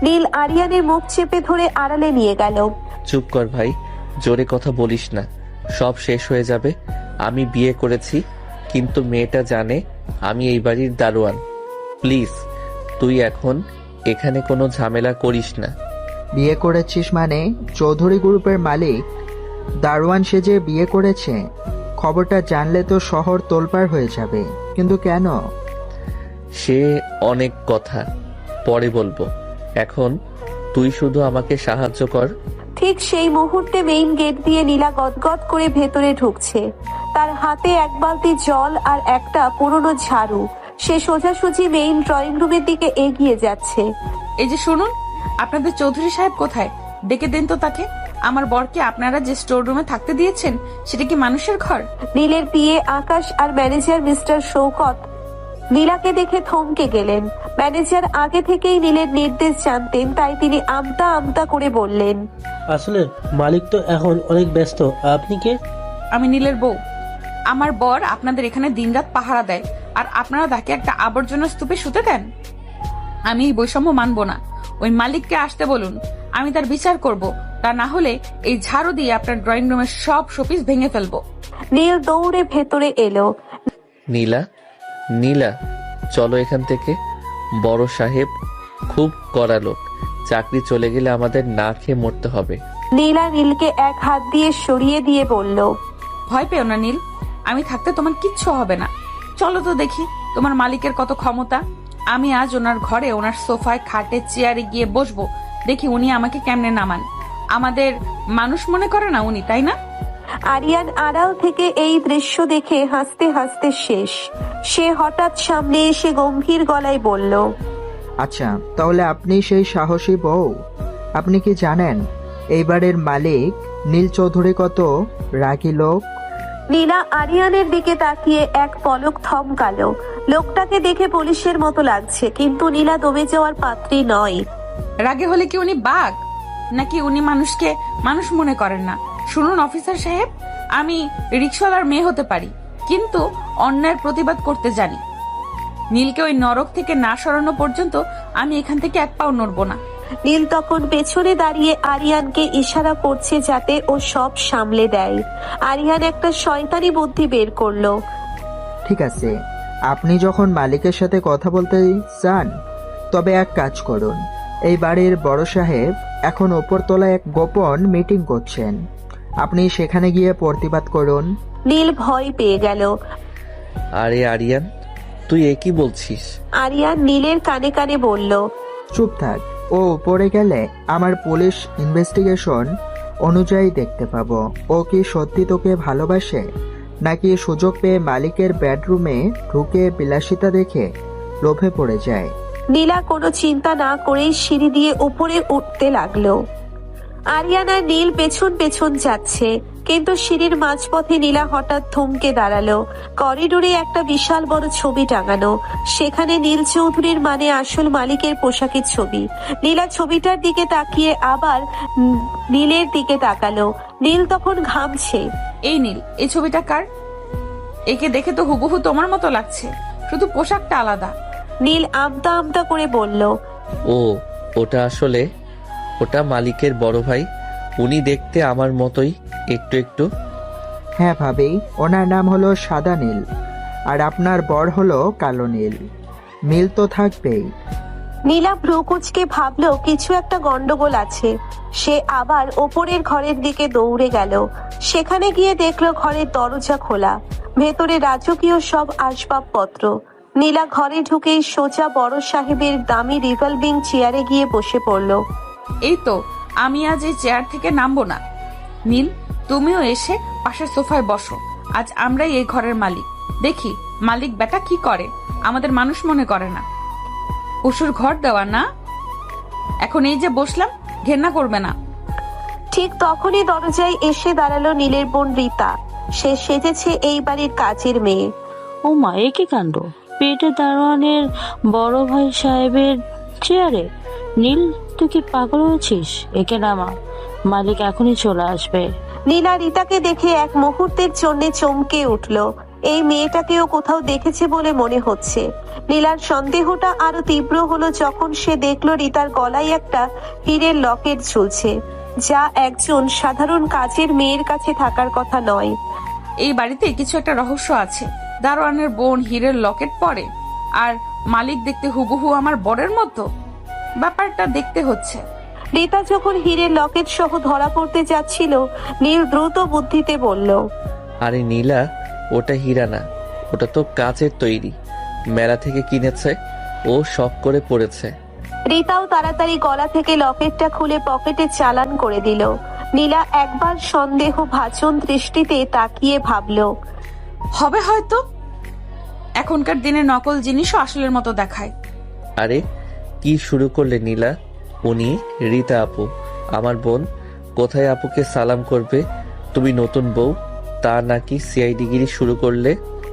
নীল আরিয়ানের মুখ চেপে ধরে আড়ালে নিয়ে গেল। চুপ কর ভাই, জোরে কথা বলিস না, সব শেষ হয়ে যাবে। আমি বিয়ে করেছি, কিন্তু মেয়েটা জানে আমি এই বাড়ির দারোয়ান। প্লিজ তুই এখন এখানে কোনো ঝামেলা করিস না। বিয়ে করেছিস মানে? চৌধুরী গ্রুপের মালিক দারোয়ান সেজে বিয়ে করেছে? খবরটা জানলে তো শহর তোলপাড় হয়ে যাবে। কিন্তু কেন? সে অনেক কথা পরে বলবো, এখন তুই শুধু আমাকে সাহায্য কর। ঠিক সেই মুহূর্তে মেইন গেট দিয়ে নীলা গদগদ করে ভেতরে ঢুকছে। তার হাতে এক বালতি জল আর একটা পুরনো ঝাড়ু। সে সোজাসুজি মেইন ড্রয়িং রুমের দিকে এগিয়ে যাচ্ছে। এই যে শুনুন, আপনাদের চৌধুরী সাহেব কোথায়? ডেকে দেন তো তাকে। আমার বরকে আপনারা যে স্টোর রুমে থাকতে দিয়েছেন সেটা কি মানুষের ঘর? নীলের পিএ আকাশ আর ম্যানেজার মিস্টার শৌকত নীলাকে দেখে থমকে গেলেন। ম্যানেজার আগে থেকেই নীলের নির্দেশ জানতেন, তাই তিনি আমতা আমতা করে বললেন, আসলে মালিক তো এখন অনেক ব্যস্ত। আপনি কে? আমি নীলের বউ। আমার বর আপনাদের এখানে দিনরাত পাহারা দেয় আর আপনারা তাকে একটা আবর্জনা স্তূপে শুতে দেন। আমি এই বৈষম্য মানব না। ওই মালিককে আসতে বলুন, আমি তার বিচার করব। তা না হলে এই ঝাড়ু দিয়ে আপনার ড্রয়িং রুমের সব শোপিস ভেঙে ফেলবো। নীল দৌড়ে ভেতরে এলো। নীলা, নীলা, চলো এখান থেকে। বড় সাহেব খুব কড়া লোক, চাকরি চলে গেলে আমাদের না খেয়ে মরতে হবে। নীলা নীলকে এক হাত দিয়ে সরিয়ে দিয়ে বলল, ভয় পেও না নীল, আমি থাকতে তোমার কিচ্ছু হবে না। চলো তো দেখি তোমার মালিকের কত ক্ষমতা। আমি আজ ওনার ঘরে, ওনার সোফায়, খাটে, চেয়ারে গিয়ে বসবো। দেখি উনি আমাকে কেমনে নামান। আমাদের মানুষ মনে করে না উনি, তাই না? আরিয়ান আড়াল থেকে এই দৃশ্য দেখে হাসতে হাসতে শেষ। সে হঠাৎ সামনে এসে গম্ভীর গলায় বলল, আচ্ছা, তাহলে আপনি সেই সাহসী বউ। আপনি কি জানেন এইবারের মালিক নীল চৌধুরী কত রাগী লোক? নীলা আরিয়ানের দিকে তাকিয়ে এক পলক থমকালো। লোকটাকে দেখে পুলিশের মতো লাগছে, কিন্তু নীলা দমে যাওয়ার পাত্রী নয়। রাগে হলে কি উনি বাঘ, নাকি উনি মানুষকে মানুষ মনে করেন না? শুনুন অফিসার সাহেব, আমি রিক্সাওয়ালার মেয়ে হতে পারি, কিন্তু অন্যায়ের প্রতিবাদ করতে জানি। নীলকে ওই নরক থেকে না সরানো পর্যন্ত আমি এখান থেকে এক পাও নড়বো না। নীল তখন পেছনে দাঁড়িয়ে আরিয়ানকে ইশারা করছে যাতে ও সব সামলে দেয়। আরিয়ান একটা শয়তানি বুদ্ধি বের করলো। ঠিক আছে, আপনি যখন মালিকের সাথে কথা বলতে চান তবে এক কাজ করুন। এই বাড়ির বড় সাহেব এখন ওপরতলায় এক গোপন মিটিং করছেন, আপনি সেখানে গিয়ে প্রতিবাদ করুন। নীল ভয় পেয়ে গেল। আরে আরিয়ান, তুই এ কি বলছিস? আরিয়ান নীলের কানে কানে বলল, চুপ থাক, ও উপরে গেলে আমার পুলিশ ইনভেস্টিগেশন অনুযায়ী দেখতে পাবো ও কি সত্যি তোকে ভালোবাসে, নাকি সুযোগ পেয়ে মালিকের বেডরুমে ঢুকে বিলাসিতা দেখে লোভে পড়ে যায়। নীলা কোনো চিন্তা না করেই সিঁড়ি দিয়ে উপরে উঠতে লাগলো। আরিয়ান আর নীল পেছন পেছন যাচ্ছে, কিন্তু সিঁড়ির মাঝপথে নীলা হঠাৎ থমকে দাঁড়ালো। করিডোরে একটা বিশাল বড় ছবি টাঙানো, সেখানে নীল চৌধুরীর মানে আসল মালিকের পোশাকের ছবি। নীলা ছবিটার দিকে তাকিয়ে আবার নীলের দিকে তাকালো। নীল তখন ঘামছে। এই নীল, এই ছবিটা কার? একে দেখে তো হুবহু তোমার মতো লাগছে, শুধু পোশাকটা আলাদা। নীল আমতা আমতা করে বলল, ও, ওটা মালিকের বড় ভাই। উনি দেখতে আমার মতোই একটু একটু। হ্যাঁ ভাবি, ওনার নাম হলো সাদা নীল আর আপনার বর হলো কালো নীল। মিল তো থাকবেই। নীলা ভ্রুকুচকে ভাবলো কিছু একটা গন্ডগোল আছে। সে আবার ওপরের ঘরের দিকে দৌড়ে গেল। সেখানে গিয়ে দেখলো ঘরের দরজা খোলা, ভেতরে রাজকীয় সব আসবাবপত্র। নীলা ঘরে ঢুকেই সোজা বড় সাহেবের দামি রিভলভিং চেয়ারে গিয়ে বসে পড়ল। এই তো, আমি আজ এই চেয়ার থেকে নামবো না। নীল, তুমিও এসে পাশের সোফায় বসো। আজ আমরাই এই ঘরের মালিক। দেখি মালিক বেটা কি করে, আমাদের মানুষ মনে করে না। পশুর ঘর দেওয়া না। এখন এই যে বসলাম, ঘেন্না করবে না। ঠিক তখনই দরজায় এসে দাঁড়ালো নীলের বোন রীতা। সে সেজেছে এই বাড়ির কাজের মেয়ে। ও মা, এ কি কাণ্ড! পেটে দারোয়ানের বড় ভাই সাহেবের চেয়ারে! নীল, তুই কি পাগল হয়েছিস? একে নামা, মালিক এখনই চলে আসবে। নীলা রীতাকে দেখে এক মুহূর্তের জন্য চমকে উঠল। এই মেয়েটাকেও কোথাও দেখেছে বলে মনে হচ্ছে। নীলার সন্দেহটা আরো তীব্র হলো যখন সে দেখলো রীতার গলায় একটা হীরের লকেট ঝুলছে, যা একজন সাধারণ কাজের মেয়ের কাছে থাকার কথা নয়। এই বাড়িতে কিছু একটা রহস্য আছে। দারোয়ানের বোন হীরের লকেট পরে, আর মালিক দেখতে হুবহু আমার বরের মতো। ব্যাপারটা দেখতে হচ্ছে। রীতা যখন হীরের লকেট সহ ধরা পড়তে যাচ্ছিল, নীল দ্রুত বুদ্ধিতে বলল, আরে নীলা, ওটা হীরা না, ওটা তো কাচের তৈরি। মেলা থেকে কিনেছে, ও শখ করে পড়েছে। রিতাও তাড়াতাড়ি গলা থেকে লকেটটা খুলে পকেটে চালান করে দিল। নীলা একবার সন্দেহ ভাজন দৃষ্টিতে তাকিয়ে ভাবল, হবে হয়তো। এখনকার দিনে নকল জিনিসও আসলের মতো দেখায়। আরে কি শুরু করলে নীলা? উনি রীতা আপু, আমার বোন। কোথায় আপুকে সালাম করবে? তুমি নতুন বউ, তা নাকি সিআইডিগিরি শুরু করলে?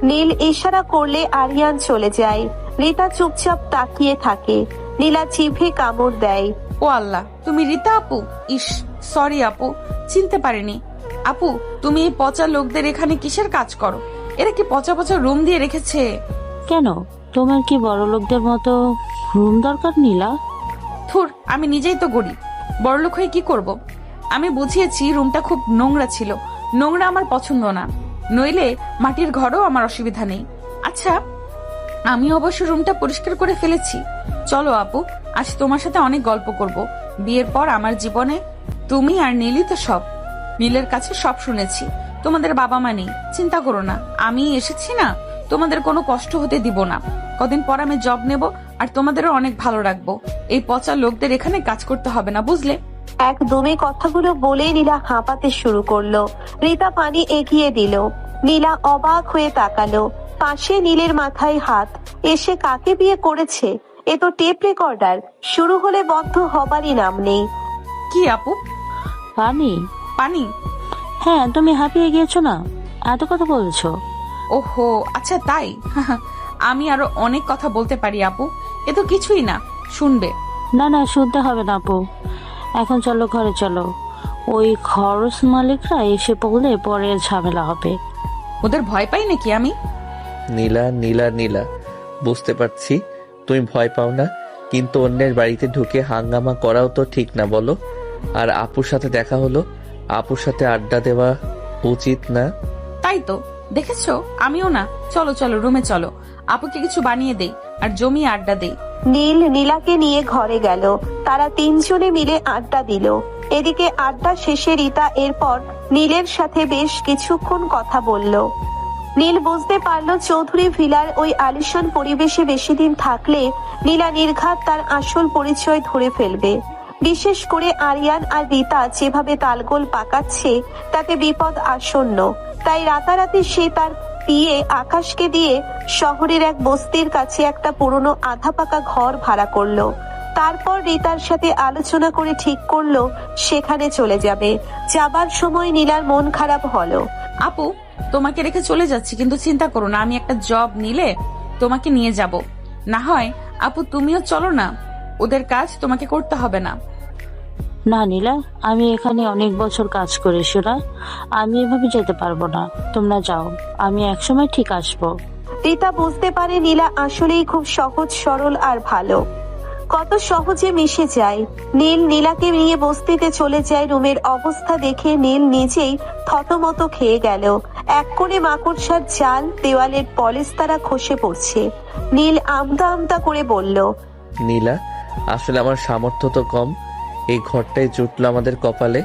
নীল ইশারা করলে আরিয়ান চলে যায়। রিতা চুপচাপ তাকিয়ে থাকে। নীলা জিভে কামড় দেয়। ও আল্লাহ, তুমি রীতা আপু? ইস, সরি আপু, চিনতে পারিনি। আপু, তুমি এই পচা লোকদের এখানে কিসের কাজ করো? এরা কি পচা পচা রুম দিয়ে রেখেছে? কেন, তোমার কি বড় লোকদের মতো রুম দরকার নীলা? থুর, আমি নিজেই তো গরিব, বড়লোক হয়ে কি করব? আমি বুঝিয়েছি রুমটা খুব নোংরা ছিল। নোংরা আমার পছন্দ না, নইলে মাটির ঘরও আমার অসুবিধা নেই। আচ্ছা, আমি অবশ্য রুমটা পরিষ্কার করে ফেলেছি। চলো আপু, আজ তোমার সাথে অনেক গল্প করব। বিয়ের পর আমার জীবনে তুমি আর নীলই তো সব। নীলের কাছে সব শুনেছি। তোমাদের বাবা মা নেই, চিন্তা করো না। আমি এসেছি না, তোমাদের কোনো কষ্ট হতে দিব না। কদিন পর আমি জব নেব, আর তোমাদেরও অনেক ভালো রাখবো। এই পচা লোকদের এখানে কাজ করতে হবে না, বুঝলে? একদমই কথাগুলো বলে নীলা হাঁপাতে শুরু করলো। রিতা পানি এগিয়ে দিল। নীলা অবাক হয়ে তাকালো। পাশে নীলের মাথায় হাত। এসে কাকে বিয়ে করেছে? এ তো টেপ রেকর্ডার, শুরু হলে বন্ধ হবারই নাম নেই। কি আপু? পানি? পানি? হ্যাঁ, তুমি হাঁপিয়ে গিয়েছো না, এত কথা বলছো। ওহো, আচ্ছা তাই। আমি আরো অনেক কথা বলতে পারি আপু, এ তো কিছুই না, শুনবে? না না, শুনতে হবে না আপু। এখন চলো ঘরে চলো, ওই খরচ মালিকরা এসে পড়লে পরে ঝামেলা হবে। ওদের ভয় পাই নাকি আমি? নীলা নীলা নীলা, বুঝতে পারছি তুমি ভয় পাও না, কিন্তু অন্যের বাড়িতে ঢুকে হাঙ্গামা করাও তো ঠিক না, বলো? আর আপুর সাথে দেখা হলো, আপুর সাথে আড্ডা দেওয়া উচিত না? তাই তো, দেখেছো? আমিও না। চলো চলো, রুমে চলো, আপুকে কিছু বানিয়ে দেই আর জমিয়ে আড্ডা দেই। নীল নীলাকে নিয়ে ঘরে গেল। তারা তিনজনে মিলে আড্ডা দিল। এদিকে আড্ডা শেষে রিতা এরপর নীলের সাথে বেশ কিছুক্ষণ কথা বলল। নীল বুঝতে পারল চৌধুরী ভিলার ওই আলিশান পরিবেশে বেশি দিন থাকলে নীলা নির্ঘাত তার আসল পরিচয় ধরে ফেলবে। বিশেষ করে আরিয়ান আর রিতা যেভাবে তালগোল পাকাচ্ছে, তাতে বিপদ আসন্ন। তাই রাতারাতি সে তার পিয়ে আকাশকে দিয়ে শহরের এক বস্তির কাছে একটা পুরনো আধা পাকা ঘর ভাড়া করলো। তারপর রিতার সাথে আলোচনা করে ঠিক করলো সেখানে চলে যাবে। যাবার সময় নীলার মন খারাপ হলো। আপু, তোমাকে রেখে চলে যাচ্ছি, কিন্তু চিন্তা করো না, আমি একটা জব নিলে তোমাকে নিয়ে যাব। না হয় আপু তুমিও চলো না, ওদের কাজ তোমাকে করতে হবে না। না নীলা, আমি এখানে অনেক বছর কাজ করেছি না, আমি এভাবে যেতে পারবো না। তোমরা যাও, আমি একসময় ঠিক আসবো। রিতা বুঝতে পারে নীলা আসলেই খুব সহজ সরল আর ভালো, কত সহজে মিশে যায়। নীল নীলাকে নিয়ে বস্তিতে চলে যায়। রুমের অবস্থা দেখে নীল নিজেই থতমত খেয়ে গেল। এক কোণে মাকড়সার জাল, দেওয়ালের পলিশ তারা খসে পড়ছে। নীল আমতা আমতা করে বলল, নীলা, আসলে আমার সামর্থ্য তো কম, এই ঘরটাই জুটলো আমাদের কপালে,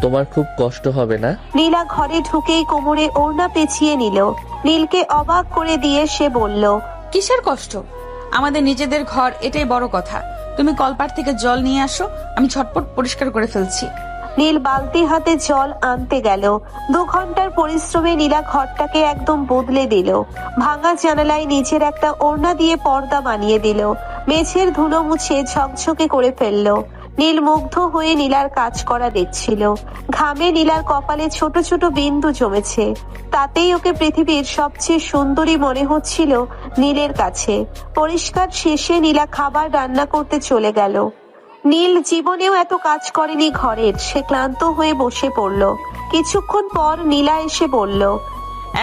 তোমার খুব কষ্ট হবে না? নীলা ঘরে ঢুকেই কোমরে ওড়না পেঁচিয়ে নিল। নীলকে অবাক করে দিয়ে সে বলল, কিসের কষ্ট? আমাদের নিজেদের ঘর, এটাই বড় কথা। তুমি কলপার থেকে জল নিয়ে আসো, আমি ঝটপট পরিষ্কার করে ফেলছি। নীল বালতি হাতে জল আনতে গেল। 2 ঘন্টার পরিশ্রমে নীলা ঘরটাকে একদম বদলে দিল। ভাঙা জানালায় নিচের একটা ওড়না দিয়ে পর্দা বানিয়ে দিল। মেঝের ধুলো মুছে ঝকঝকে করে ফেললো। নীল মুগ্ধ হয়ে নীলার কাজ করা দেখছিল। ঘামে নীলার কপালে ছোট ছোট বিন্দু জমেছে। তাতেই ওকে পৃথিবীর সবচেয়ে সুন্দরী মনে হচ্ছিল নীলের কাছে। পরিষ্কার শেষে নীলা খাবার রান্না করতে চলে গেল। নীল জীবনেও এত কাজ করেনি ঘরের। সে ক্লান্ত হয়ে বসে পড়ল। কিছুক্ষণ পর নীলা এসে বলল,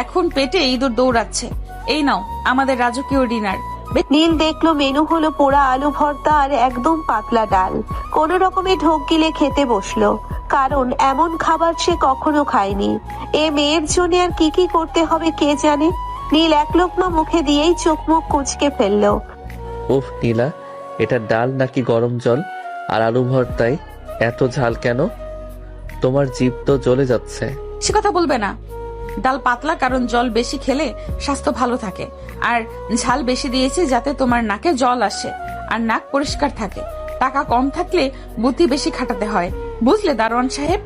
এখন পেটে ইঁদুর দৌড়াচ্ছে, এই নাও আমাদের রাজকীয় ডিনার। নীল দেখলো মেনু হলো পোড়া আলু ভর্তা আর একদম পাতলা ডাল। কোনো রকমে ঢোক গিলে খেতে বসলো, কারণ এমন খাবার সে কখনো খায়নি। এ মেয়ের জন্য আর কি কি করতে হবে কে জানে। নীল এক লোকমা মুখে দিয়েই চোখ মুখ কুঁচকে ফেললো। উফ নীলা, এটা ডাল নাকি গরম জল? আর আলু ভর্তায় এত ঝাল কেন? তোমার জিভ তো জ্বলে যাচ্ছে। সে কথা বলবে না। ডাল পাতলা কারণ জল বেশি খেলে স্বাস্থ্য ভালো থাকে, আর ঝাল বেশি দিয়েছি যাতে তোমার নাকে জল আসে আর নাক পরিষ্কার থাকে। টাকা কম থাকলে বুদ্ধি বেশি খাটাতে হয়, বুঝলে দারোয়ান সাহেব?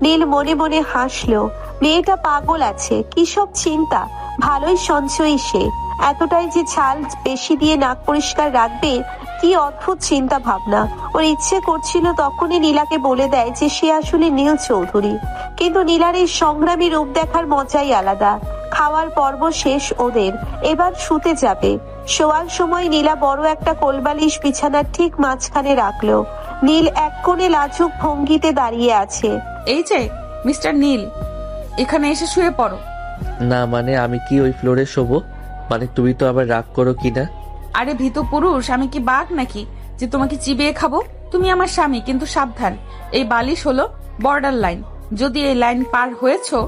নীল মনে মনে হাসলো। মেয়েটা পাগল আছে, কি সব চিন্তা। ভালোই সঞ্চয়ী সে, এতটাই যে ছাল বেশি দিয়ে নাক পরিষ্কার রাখবে, কি অদ্ভুত চিন্তা ভাবনা। ওর ইচ্ছে করছিল তখনই নীলাকে বলে দেয় যে সে আসলে নীল চৌধুরী, কিন্তু নীলার এই সংগ্রামী রূপ দেখার মজাই আলাদা। খাওয়ার পর্ব শেষ ওদের, এবার শুতে যাবে। শোয়ার সময় নীলা বড় একটা কোলবালিশ বিছানার ঠিক মাঝখানে রাখলো। নীল এক কোণে লাজুক ভঙ্গিতে দাঁড়িয়ে আছে। এই যে মিস্টার নীল, এখানে এসে শুয়ে পড়ো। না মানে আমি কি ওই ফ্লোরে শোবো? মানে তুমি তো আবার রাগ করো কি না? আরে ভীত পুরুষ, আমি কি বাঘ নাকি যে তোমাকে চিবিয়ে খাবো? তুমি আমার স্বামী, কিন্তু সাবধান, এই বালিশ হলো বর্ডার লাইন। যদি এই লাইন পার হয়েছো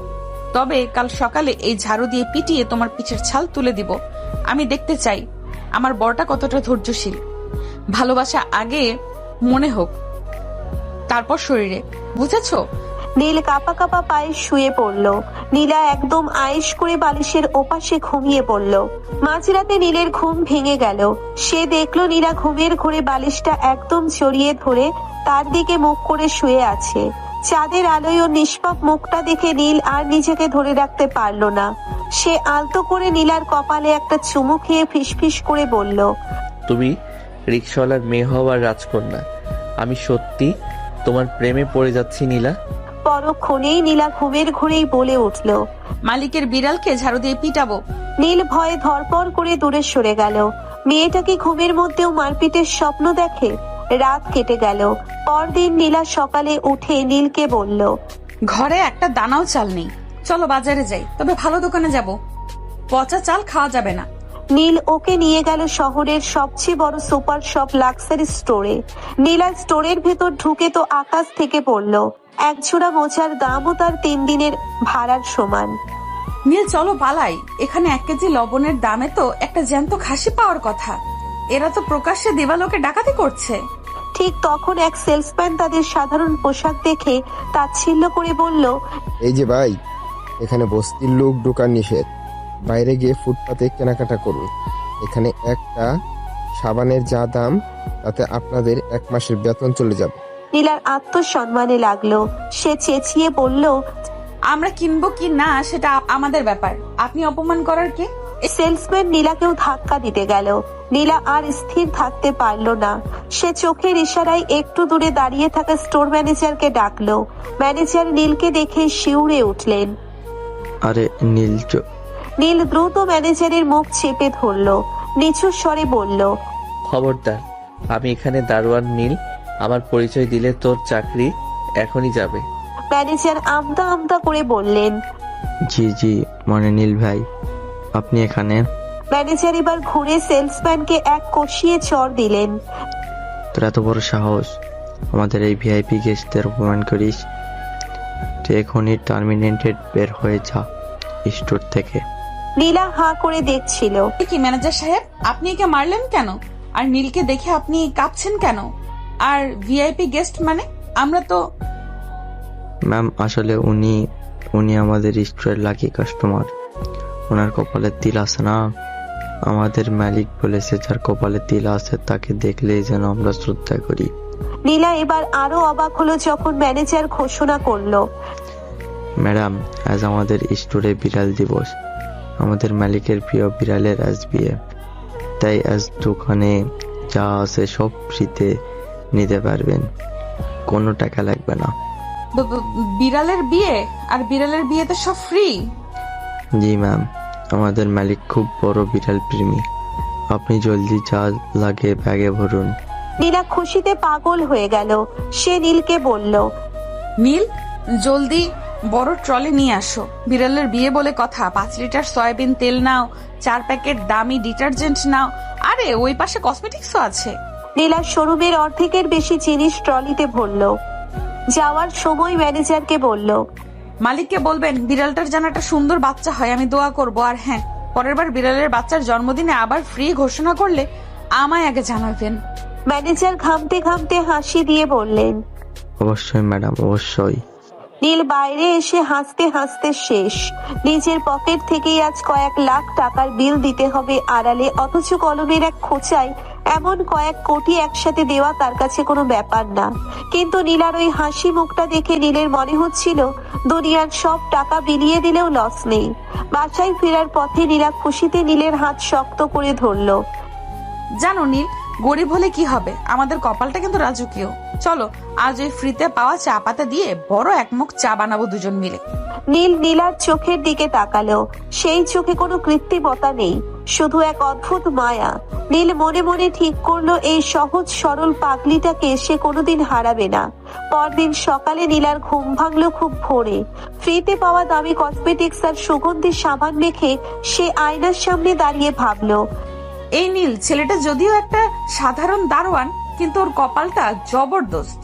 তবে কাল সকালে এই ঝাড়ু দিয়ে পিটিয়ে তোমার পিঠের ছাল তুলে দিব। আমি দেখতে চাই আমার বরটা কতটা ধৈর্যশীল। ভালোবাসা আগে মনে হোক, তারপর শরীরে, বুঝেছো? নীল কাপা কাপা পায়ে শুয়ে পড়লো। নীলা একদম আয়েশ করে বালিশের ওপাশে ঘুমিয়ে পড়লো। মাঝরাতে নীলের ঘুম ভেঙে গেল। সে দেখলো নীলা ঘুমের ঘোরে বালিশটা একদম জড়িয়ে ধরে তার দিকে মুখ করে শুয়ে আছে। চাঁদের আলোয় ওর নিষ্পাপ মুখটা দেখে নীল আর নিজেকে ধরে রাখতে পারলো না। সে আলতো করে নীলার কপালে একটা চুমু খেয়ে ফিসফিস করে বলল, তুমি রিক্সাওয়ালার মেয়ে হওয়ার রাজকন্যা। আমি সত্যি তোমার প্রেমে পড়ে যাচ্ছি নীলা। পরক্ষণেই নীলা ঘুমের ঘোরেই বলে উঠল, মালিকের বিড়ালকে ঝাড়ু দিয়ে পিটাবো। নীল ভয়ে ধরপড় করে দূরে সরে গেল। মেয়েটা কি ঘুমের মধ্যেও মারপিটের স্বপ্ন দেখে? রাত কেটে গেল। পরদিন নীলা সকালে উঠে নীলকে বলল, ঘরে একটা দানাও চাল নেই, চলো বাজারে যাই, তবে ভালো দোকানে যাব, পচা চাল খাওয়া যাবে না। নীল ওকে নিয়ে গেল শহরের সবচেয়ে বড় সুপার শপ লাক্সারি স্টোরে। নীলা স্টোরের ভেতর ঢুকে তো আকাশ থেকে পড়লো। এক জোড়া মোজার দামও তার 3 দিনের ভাড়ার সমান। নীল চলো পালাই, এখানে 1 কেজি লবণের দামে তো একটা জ্যান্ত খাসি পাওয়ার কথা। এরা তো প্রকাশ্যে দিবালোকে ডাকাতি করছে। ঠিক তখন এক সেলসম্যান তাদের সাধারণ পোশাক দেখে তাচ্ছিল্য করে বলল, এই যে ভাই, এখানে বস্তির লোক ঢোকার নিষেধ। বাইরে গিয়ে ফুটপাতে কেনাকাটা করুন। এখানে একটা সাবানের যা দাম তাতে আপনাদের 1 মাসের বেতন চলে যাবে। নীলার আত্মসম্মানে লাগলো। সে চেঁচিয়ে বলল, আমরা কিনবো কি না সেটা আমাদের ব্যাপার, আপনি অপমান করার কে? সেলসম্যান নীলাকেও ধাক্কা দিতে গেল। নীলা আর স্থির থাকতে পারলো না। সে চোখের ইশারায় একটু দূরে দাঁড়িয়ে থাকা স্টোর ম্যানেজারকে ডাকলো। ম্যানেজার নীলকে দেখে শিউরে উঠলেন। আরে নীল, নীল দ্রুত ম্যানেজারের মুখ চেপে ধরলো। নিচু স্বরে বলল, খবরদার, আমি এখানে দারোয়ান নীল। আমার পরিচয় দিলে তোর চাকরি এখনই যাবে। ম্যানেজার আমতা আমতা করে বললেন, জি জি মানে নীল ভাই, আপনি এখানে? ম্যানেজার এবার ঘুরে সেলসম্যানকে এক কষিয়ে চড় দিলেন। তোর এত বড় সাহস, আমাদের এই ভিআইপি গেস্টদের অপমান করিস? তুই এখনই টার্মিনেটেড বের হয়ে যা স্টোর থেকে। নীলা হাঁ করে দেখছিল। কি ম্যানেজার সাহেব, আপনি একে মারলেন কেন? আর নীলকে দেখে আপনি কাঁপছেন কেন? আর ভিআইপি গেস্ট মানে? আমরা তো ম্যাম আসলে উনি আমাদের স্টোরের লাকি কাস্টমার। ওনার কপালে তিল আছে না, আমাদের মালিক বলেছে যার কপালে তিল আছে তাকে দেখলেই যেন আমরা শ্রদ্ধা করি। নীলা এবার আরো অবাক হলো যখন ম্যানেজার ঘোষণা করলো, ম্যাডাম আজ আমাদের স্টোরে বিড়াল দিবস। আমাদের মালিকের প্রিয় বিড়ালের আজ বিয়ে, তাই আজ দোকানে যা আছে সব ফ্রিতে নিতে পারবেন, কোনো টাকা লাগবে না। বিড়ালের বিয়ে? আর বিড়ালের বিয়েতে সব ফ্রি? জি ম্যাম, আমাদের মালিক খুব বড় বিড়াল প্রেমী। আপনি জলদি যা লাগে ব্যাগে ভরুন। নীলা খুশিতে পাগল হয়ে গেল। সে নীলকে বলল, নীল জলদি বড় ট্রলি নিয়ে আসো, বিড়ালের বিয়ে বলে কথা। 5 লিটার সয়াবিন তেল নাও, 4 প্যাকেট দামি ডিটারজেন্ট নাও, আরে ওই পাশে কসমেটিক্সও আছে। নীলা শোরুমের অর্ধেকের বেশি জিনিস ট্রলিতে ভরল। যাওয়ার সময় ম্যানেজারকে বলল, মালিককে বলবেন বিড়ালটার যেন একটা সুন্দর বাচ্চা হয়, আমি দোয়া করব। আর হ্যাঁ, পরের বার বিড়ালের বাচ্চার জন্মদিনে আবার ফ্রি ঘোষণা করলে আমায় আগে জানাবেন। ম্যানেজার ঘামতে ঘামতে হাসি দিয়ে বললেন, অবশ্যই ম্যাডাম, অবশ্যই। নীল বাইরে এসে হাসতে হাসতে শেষ। নিজের পকেট থেকেই আজ কয়েক লাখ টাকার বিল দিতে হবে আড়ালে, অথচ কলমের এক খোঁচায় এমন কয়েক কোটি একসাথে দেওয়া তার কাছে কোনো ব্যাপার না। কিন্তু নীলার ওই হাসি মুখটা দেখে নীলের মনে হচ্ছিল দুনিয়ার সব টাকা বিলিয়ে দিলেও লস নেই। বাসায় ফেরার পথে নীলা খুশিতে নীলের হাত শক্ত করে ধরলো। জানো নীল, গরিব হলে কি হবে, আমাদের কপালটা কিন্তু রাজকীয়। চলো আজ ওই ফ্রিতে পাওয়া চা পাতা দিয়ে বড় এক মুখ চা বানাবো দুজন মিলে। নীল নীলার চোখের দিকে তাকালো। সেই চোখে কোনো কৃত্রিমতা নেই, শুধু এক অদ্ভুত মায়া। নীল মনে মনে ঠিক করলো এই সহজ সরল পাগলিটাকে সে কোনোদিন হারাবে না। পরদিন সকালে নীলার ঘুম ভাঙলো খুব ভোরে। ফ্রিতে পাওয়া দামি কসমেটিক্স আর সুগন্ধি সাবান মেখে সে আয়নার সামনে দাঁড়িয়ে ভাবলো, এই নীল ছেলেটা যদিও একটা সাধারণ দারোয়ান, কিন্তু ওর কপালটা জবরদস্ত।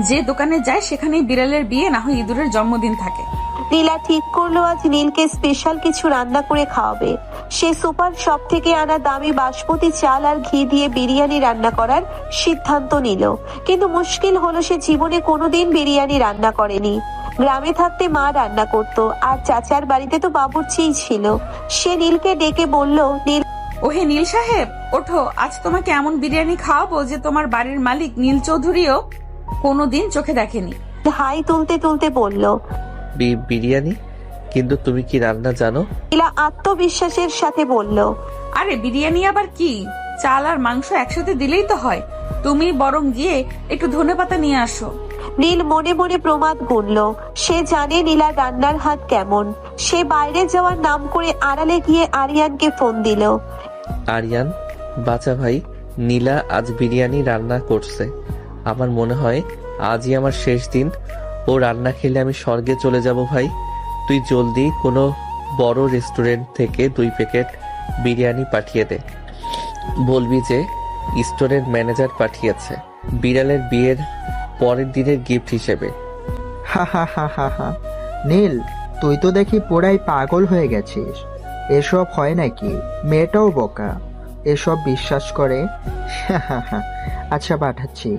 যে দোকানে যায় সেখানেই বিড়ালের বিয়ে না হয় ইঁদুরের জন্মদিন থাকে। নীলা ঠিক করলো আজ নীলকে স্পেশাল কিছু রান্না করে খাওয়াবে। সে সুপার শপ থেকে আনা দামি বাসমতি চাল আর ঘি দিয়ে বিরিয়ানি রান্না করার সিদ্ধান্ত নিল। কিন্তু মুশকিল হলো সে জীবনে কোনোদিন বিরিয়ানি রান্না করেনি। গ্রামে থাকতে মা রান্না করত, আর চাচার বাড়িতে তো বাবুর্চিই ছিল। সে নীলকে ডেকে বলল, নীল, ওহে নীল সাহেব, ওঠো, আজ তোমাকে এমন বিরিয়ানি খাওয়াবো যে তোমার বাড়ির মালিক নীল চৌধুরীও কোনোদিন চোখে দেখেনি। হাই তুলতে তুলতে বলল। বিরিয়ানি? কিন্তু তুমি কি রান্না জানো? নীলা আত্মবিশ্বাসের সাথে বলল, আরে বিরিয়ানি আবার কি, চাল আর মাংস একসাথে দিলেই তো হয়। তুমি বরং গিয়ে একটু ধনেপাতা নিয়ে আসো। নীল মনে মনে প্রমাদ গুনল। সে জানে নীলার রান্নার হাত কেমন। সে বাইরে যাওয়ার নাম করে আড়ালে গিয়ে আরিয়ানকে ফোন দিল। আরিয়ান, বাচ্চা ভাই, নীলা আজ বিরিয়ানি রান্না করছে। আমার মনে হয় আজই আমার শেষ দিন। ও রান্না খেলে আমি স্বর্গে চলে যাব ভাই। তুই জলদি কোনো বড় রেস্টুরেন্ট থেকে 2 প্যাকেট বিরিয়ানি পাঠিয়ে দে। বলবি যে স্টোরের ম্যানেজার পাঠিয়েছে বিড়ালের বিয়ের পরের দিনের গিফট হিসেবে। হা হা হা হা হা। নীল, তুই তো দেখি পুরাই পাগল হয়ে গেছিস। এসব হয় নাকি? মেয়েটাও বোকা, এসব বিশ্বাস করে। হা হা হা। আচ্ছা, পাঠাচ্ছি।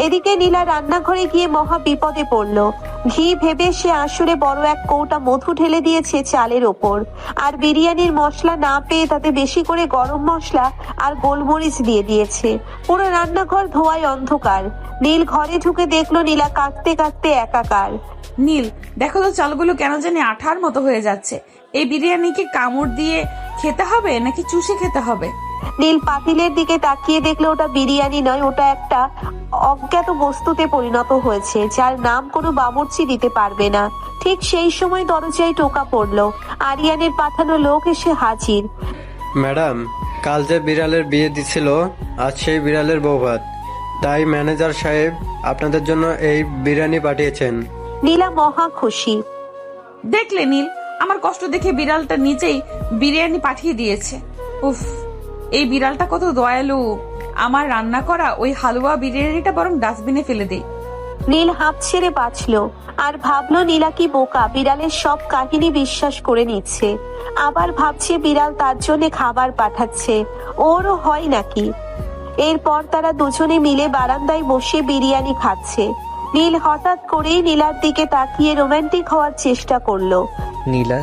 এদিকে নীলা রান্নাঘরে গিয়ে মহা বিপদে পড়ল। ঘি ভেবে সে আসলে বড় এক কৌটা মধু ঢেলে দিয়েছে চালের ওপর। আর বিরিয়ানির মশলা না পেয়ে তাতে বেশি করে গরম মশলা আর গোলমরিচ দিয়ে দিয়েছে। পুরো রান্নাঘর ধোঁয়ায় অন্ধকার। নীল ঘরে ঢুকে দেখলো নীলা কাঁদতে কাঁদতে একাকার। নীল, দেখো তো চালগুলো কেন জানি আঠার মতো হয়ে যাচ্ছে। এই বিরিয়ানি কি কামড় দিয়ে খেতে হবে নাকি চুষে খেতে হবে? নীল পাতিলের দিকে তাকিয়ে দেখলো ওটা বিরিয়ানি নয়, ওটা একটা অজ্ঞাত বস্তুতে পরিণত হয়েছে, যার নাম কোনো বাবুর্চি দিতে পারবে না। ঠিক সেই সময় দরজায় টোকা পড়লো। আরিয়ানের পাঠানো লোক এসে হাজির। ম্যাডাম, কাল যে বিড়ালের বিয়ে দিছিল আজ সেই বিড়ালের বৌভাত, তাই ম্যানেজার সাহেব আপনাদের জন্য এই বিরিয়ানি পাঠিয়েছেন। নীলা মহা খুশি। দেখলে নীল, আমার কষ্ট দেখে বিড়ালটা নিজেই বিরিয়ানি পাঠিয়ে দিয়েছে। উফ, এই বিড়ালটা কত দয়ালু। আমার রান্না করা ওই হালুয়া বিরিয়ানিটা বরং ডাস্টবিনে ফেলে দেই। নীল হাঁপ ছেড়ে বাঁচলো আর ভাবলো নীলা কি বোকা, বিড়ালের সব কাহিনী বিশ্বাস করে নিচ্ছে। আবার ভাবছে বিড়াল তার জন্য খাবার পাঠাচ্ছে, ওরও হয় নাকি। এরপর তারা দুজনে মিলে বারান্দায় বসে বিরিয়ানি খাচ্ছে। নীল হঠাৎ করেই নীলার দিকে তাকিয়ে রোমান্টিক হওয়ার চেষ্টা করলো। নীলা,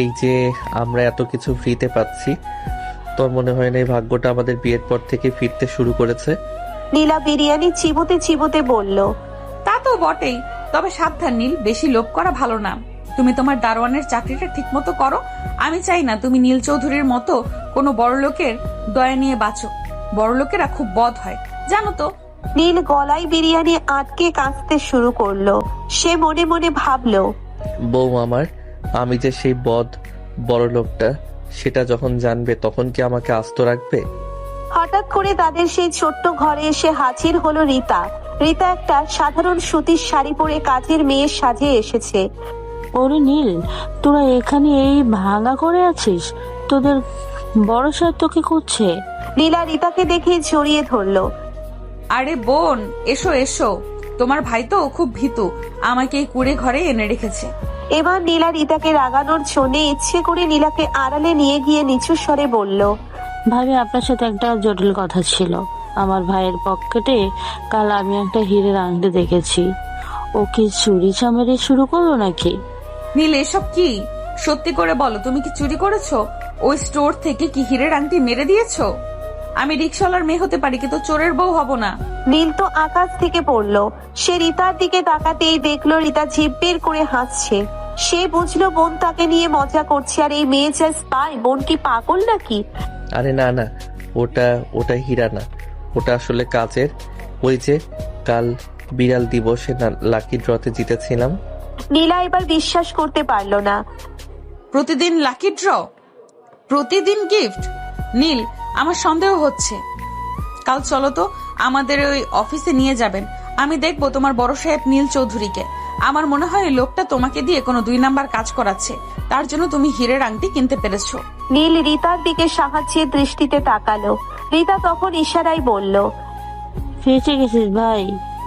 এই যে আমরা এত কিছু ফ্রিতে পাচ্ছি, তোর মনে হয় না এই ভাগ্যটা আমাদের বিয়ের পর থেকে ফিরতে শুরু করেছে? নীলা বিরিয়ানি চিবোতে চিবোতে বলল। তা তো বটেই, তবে সাবধান নীল, বেশি লোভ করা ভালো না। তুমি তোমার দারোয়ানের চাকরিটা ঠিক মতো করো। আমি চাই না তুমি নীল চৌধুরীর মতো কোনো বড় লোকের দয়া নিয়ে বাঁচো। বড় লোকেরা খুব বদ হয়, জানো তো। নীল গলায় বিরিয়ানি আটকে কাঁদতে শুরু করলো। সে মনে মনে ভাবলো, বউ আমার, আমি যে সেই বড় লোকটা, সেটা যখন জানবে তখন কি আমাকে আস্ত রাখবে? হঠাৎ করে তাদের সেই ছোট্ট ঘরে এসে হাজির হলো রিতা। রিতা একটা সাধারণ সুতির শাড়ি পরে কাজের মেয়ের সাজে এসেছে। ওরে নীল, তোরা এখানে এই ভাঙা করে আছিস? তোদের বড় সাহেব তোকে খুঁজছে। নীলা রিতাকে দেখে জড়িয়ে ধরলো। আরে বোন, এসো এসো, তোমার ভাই তো খুব ভীতু, আমাকে এই কুড়ে ঘরে এনে রেখেছে। এবার নীলা রিতাকে রাগানোর জন্য ইচ্ছে করে নীলাকে আড়ালে নিয়ে গিয়ে নিচু স্বরে বলল, ভাবি, আপনার সাথে একটা জটিল কথা ছিল। আমার ভাইয়ের পকেটে কাল আমি একটা হীরের আংটি দেখেছি। ও কি চুরি চামারি শুরু করলো নাকি? নীল, এসব কি? সত্যি করে বলো, তুমি কি চুরি করেছো? ওই স্টোর থেকে কি হীরের আংটি মেরে দিয়েছো? আমি রিক্সাওয়ালার মেয়ে হতে পারি, কিন্তু চোরের বউ হব না। নীল তো আকাশ থেকে পড়লো। সে রিতার দিকে তাকাতেই দেখলো রিতা জিভ বের করে হাসছে। সে বুঝলো বোন তাকে নিয়ে মজা করছে, আর এই মেয়ে যা স্পাই। বোন কি পাগল নাকি? আরে না না, ওটা হীরা না, ওটা আসলে কাজের। ওই যে কাল বিড়াল দিবসে লাকি ড্রতে জিতেছিলাম। নীলা এবার বিশ্বাস করতে পারলো না। প্রতিদিন লাকি ড্র, প্রতিদিন গিফট। নীল, আমার সন্দেহ হচ্ছে। কাল চলো তো, আমাদের ওই অফিসে নিয়ে যাবেন। আমি দেখবো তোমার বড় সাহেব নীল চৌধুরীকে। আমার মনে হয় এই লোকটা তোমাকে দিয়ে কোনো 2 নাম্বার কাজ করাচ্ছে, তার জন্য তুমি হীরের আংটি কিনতে পেরেছো। নীল রিতার দিকে সাহায্যের দৃষ্টিতে তাকালো। রিতা তখন ইশারায় বলল, ফেঁসে গেছিস ভাই।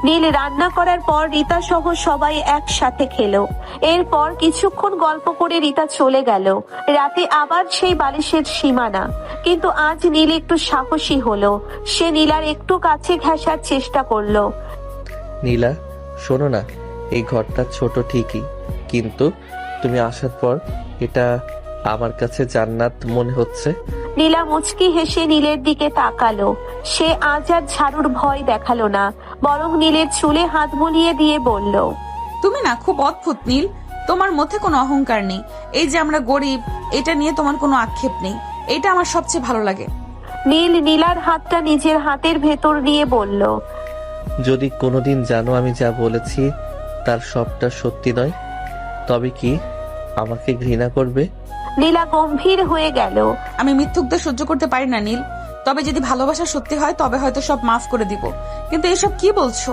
নীল রান্না করার পর রিতা সহ সবাই একসাথে খেলো। এরপর কিছুক্ষণ গল্প করে রিতা চলে গেল। রাতে আবার সেই বালিশের সীমানা। কিন্তু আজ নীল একটু সাহসী হলো। সে নীলার একটু কাছে ঘেঁষার চেষ্টা করলো। নীলা, শোনো না, এই ঘরটা ছোট ঠিকই, কিন্তু তুমি আসার পর এটা আমার কাছে জান্নাত মনে হচ্ছে। নীলা মুচকি হেসে নীলের দিকে তাকালো। সে আজ আর ঝাড়ুর ভয় দেখালো না, বরং নীলের চুলে হাত বুলিয়ে দিয়ে বলল, তুমি না খুব অদ্ভুত নীল, তোমার মধ্যে কোনো অহংকার নেই। এই যে আমরা গরিব, এটা নিয়ে তোমার কোনো আক্ষেপ নেই। এটা আমার সবচেয়ে ভালো লাগে। নীল নীলার হাতটা নিজের হাতের ভেতর নিয়ে বলল, যদি কোনোদিন জানো আমি যা বলেছি তার সবটা সত্যি নয়, তবে কি আমাকে ঘৃণা করবে? নীলা গম্ভীর হয়ে গেল। আমি মিথ্যুকদের সহ্য করতে পারি না নীল। তবে যদি ভালোবাসা সত্যি হয় তবে হয়তো সব মাফ করে দিব। কিন্তু এসব কি বলছো?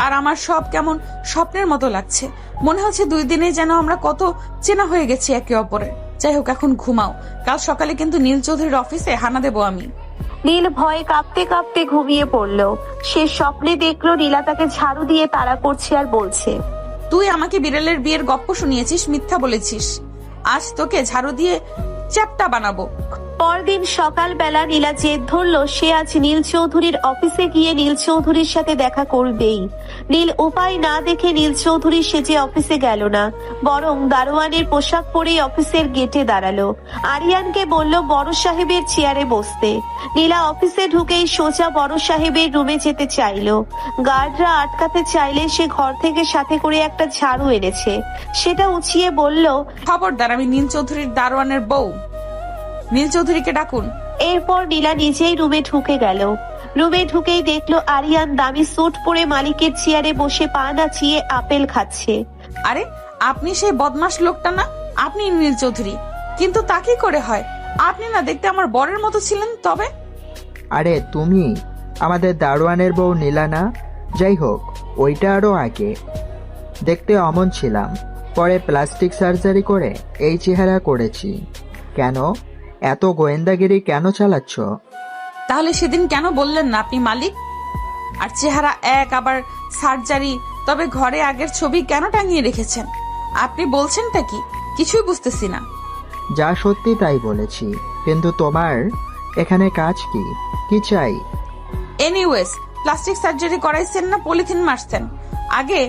আর আমার সব কেমন স্বপ্নের মতো লাগছে। মনে হচ্ছে 2 দিনে যেন আমরা কত চেনা হয়ে গেছি একে অপরের। যাই হোক, এখন ঘুমাও। কাল সকালে কিন্তু নীল চৌধুরীর অফিসে হানা দেবো আমি। নীল ভয়ে কাঁপতে কাঁপতে ঘুমিয়ে পড়ল। সে স্বপ্নে দেখলো নীলা তাকে ঝাড়ু দিয়ে তাড়া করছে আর বলছে, তুই আমাকে বিড়ালের বিয়ের গপ্প শুনিয়েছিস, মিথ্যা বলেছিস। আজ তোকে ঝাড়ু দিয়ে চ্যাপ্টা বানাবো। পরদিন সকালবেলা নীলা জেদ ধরলো সে আজ নীল চৌধুরীর অফিসে গিয়ে নীল চৌধুরীর সাথে দেখা করবেই। নীল উপায় না দেখে নীল চৌধুরী সেজে অফিসে গেল না, বরং দারোয়ানের পোশাক পরেই অফিসের গেটে দাঁড়ালো। আরিয়ানকে বলল বড় সাহেবের চেয়ারে বসতে। নীলা অফিসে ঢুকেই সোজা বড় সাহেবের রুমে যেতে চাইলো। গার্ডরা আটকাতে চাইলে সে ঘর থেকে সাথে করে একটা ঝাড়ু এনেছে। সেটা উঁচিয়ে বলল, খবরদার, আমি নীল চৌধুরীর দারোয়ানের বউ। নীল চৌধুরীকে ডাকুন। এরপর নীলা নিজেই রুমে ঢুকে গেল। রুমে ঢুকেই দেখলো আরিয়ান দামি স্যুট পরে মালিকের চেয়ারে বসে পা নাচিয়ে আপেল খাচ্ছে। আরে, আপনি সেই বদমাশ লোকটা না? আপনি নীল চৌধুরী। কিন্তু তা কি করে হয়? আপনি না দেখতে আমার বরের মতো ছিলেন। তবে আরে তুমি আমাদের দারোয়ানের বউ নীলা না? যাই হোক, ওইটা আরও আগে। দেখতে অমন ছিলাম, পরে প্লাস্টিক সার্জারি করে এই চেহারা করেছি। কেন এত গোয়েন্দাগিরি কেন চালাচ্ছ? তাহলে সেদিন কেন বললেন না আপনি মালিক? আর চেহারা এক, আবার সার্জারি। তবে ঘরে আগের ছবি কেন টাঙিয়ে রেখেছেন? আপনি বলছেনটা কি? কিছুই বুঝতেছি না। যা সত্যি তাই বলেছি, কিন্তু তোমার এখানে কাজ কি? কি চাই? এনিওয়েজ, প্লাস্টিক সার্জারি করাইছেন না পলিথিন মারছেন? আগে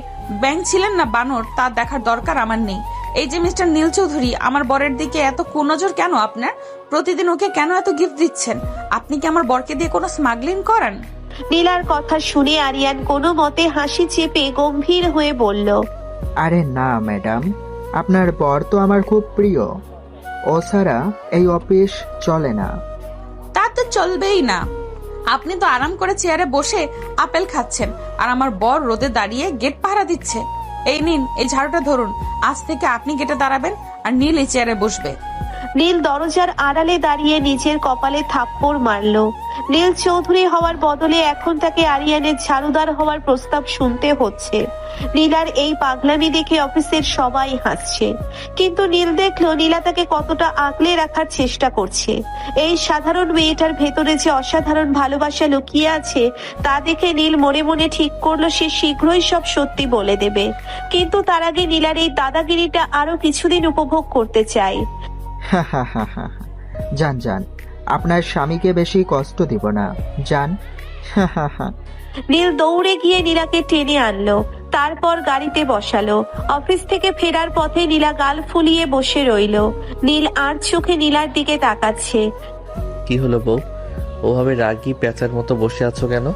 ব্যাং ছিলেন না বানর, তা দেখার দরকার আমার নেই। এই যে মিস্টার নীল চৌধুরী, আমার বরের দিকে এত কুনজর কেন আপনার? প্রতিদিন ওকে কেন এত গিফট দিচ্ছেন? আপনি কি আমার বরকে দিয়ে কোনো স্মাগলিং করান? নীলার কথা শুনে আরিয়ান কোনো মতে হাসি চেপে গম্ভীর হয়ে বলল, আরে না ম্যাডাম, আপনার বর তো আমার খুব প্রিয়। ও ছাড়া এই অফিস চলে না। তা তো চলবেই না। আপনি তো আরাম করে চেয়ারে বসে আপেল খাচ্ছেন, আর আমার বর রোদে দাঁড়িয়ে গেট পাহারা দিচ্ছে। এই নিন, এই ঝাড়ুটা ধরুন। আজ থেকে আপনি গেটে দাঁড়াবেন আর নীল এই চেয়ারে বসবে। নীল দরজার আড়ালে দাঁড়িয়ে নিজের কপালে থাপ্পড় মারলো। নীল চৌধুরী হওয়ার বদলে এখন তাকে আরিয়ানের ঝাড়ুদার হওয়ার প্রস্তাব শুনতে হচ্ছে। নীলার এই পাগলামি দেখে অফিসের সবাই হাসছে, কিন্তু নীল দেখলো নীলা তাকে কতটা আগলে রাখার চেষ্টা করছে। এই সাধারণ মেয়েটার ভেতরে যে অসাধারণ ভালোবাসা লুকিয়ে আছে তা দেখে নীল মনে মনে ঠিক করলো সে শীঘ্রই সব সত্যি বলে দেবে। কিন্তু তার আগে নীলার এই দাদাগিরিটা আরো কিছুদিন উপভোগ করতে চায়। হা হা হা হা। যান যান, আপনার স্বামীকে বেশি কষ্ট দিব না, যান। হা হা হা। নীল দৌড়ে গিয়ে নীলাকে টেনে আনলো, তারপর গাড়িতে বসালো। অফিস থেকে ফেরার পথে নীলা গাল ফুলিয়ে বসে রইলো। নীল আর চোখে নীলার দিকে তাকাচ্ছে। কি হলো বউ, ওভাবে রাগী পেঁচার মতো বসে আছো কেন?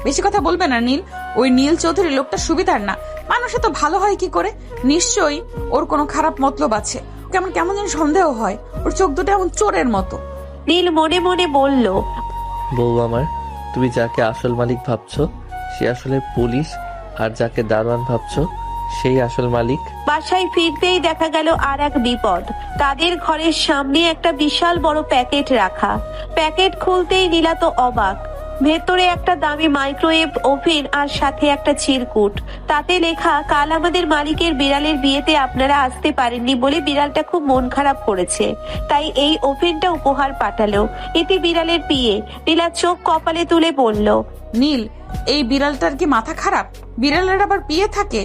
বেশি কথা বলবে না নীল। ওই নীল চৌধুরী লোকটা সুবিধার না। মানুষ তো ভালো হয় কি করে? নিশ্চয়ই ওর কোনো খারাপ মতলব আছে। কেমন কেমন যেন সন্দেহ হয়। ওর চোখ দুটো এমন চোরের মতো। নীল মনে মনে বলল, বউ আমার, তুমি যাকে আসল মালিক ভাবছো সে আসলে পুলিশ, আর যাকে দারোয়ান ভাবছো সেই আসল মালিক। বাসায় ফিরতেই দেখা গেল আর এক বিপদ। তাদের ঘরের সামনে একটা বিশাল বড় প্যাকেট রাখা। প্যাকেট খুলতেই নীলা তো অবাক। ভেতরে একটা দামি মাইক্রোওয়েভ ওভেন আর সাথে একটা চিরকুট। তাতে লেখা, কাল আমাদের মালিকের বিড়ালের বিয়েতে আপনারা আসতে পারেননি বলে বিড়ালটা খুব মন খারাপ করেছে, তাই এই ওভেনটা উপহার পাঠালো। এতে বিড়ালের বিয়ে। নীলা চোখ কপালে তুলে বলল, নীল, এই বিড়ালটার কি মাথা খারাপ? বিড়ালের আবার বিয়ে থাকে,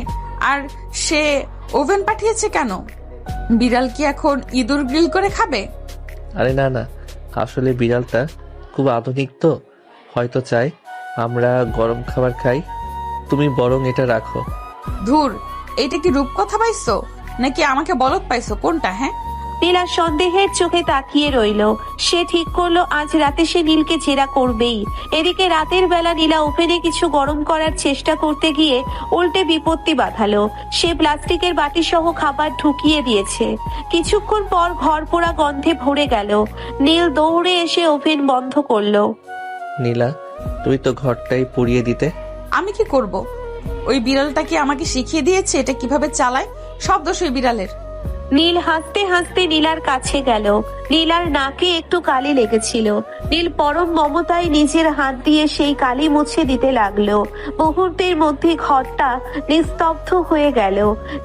আর সে ওভেন পাঠিয়েছে কেন? বিড়াল কি এখন ইঁদুর গ্রিল করে খাবে? আরে না না, আসলে বিড়ালটা খুব আধুনিক তো, হয়তো চাই আমরা গরম খাবার খাই। তুমি বরং এটা রাখো। ধুর, এইটা কি রূপকথা পাইছো নাকি আমাকে বলদ পাইছো? কোনটা? হ্যাঁ, নীলা সন্দেহের চোখে তাকিয়ে রইল। সে ঠিক করলো আজ রাতে সে নীলকে জেরা করবেই। এদিকে রাতের বেলা নীলা ওভেনে কিছু গরম করার চেষ্টা করতে গিয়ে উল্টে বিপত্তি বাঁধালো। সে প্লাস্টিকের বাটি সহ খাবার ঢুকিয়ে দিয়েছে। কিছুক্ষণ পর ঘর পোড়া গন্ধে ভরে গেল। নীল দৌড়ে এসে ওভেন বন্ধ করলো। নীলা, তুই তো ঘরটাই পুড়িয়ে দিতে। আমি কি করব? ওই বিড়ালটা কি আমাকে শিখিয়ে দিয়েছে এটা কিভাবে চালায়? সব দোষ ওই বিড়ালের। নীল হাসতে হাসতে নীলার কাছে গেল। নীলার নাকে একটু কালি লেগেছিল। নীল পরম মমতায় নিজের হাত দিয়ে সেই কালি মুছে দিতে লাগলো। মুহূর্তের মধ্যে ঘরটা নিস্তব্ধ হয়ে গেল।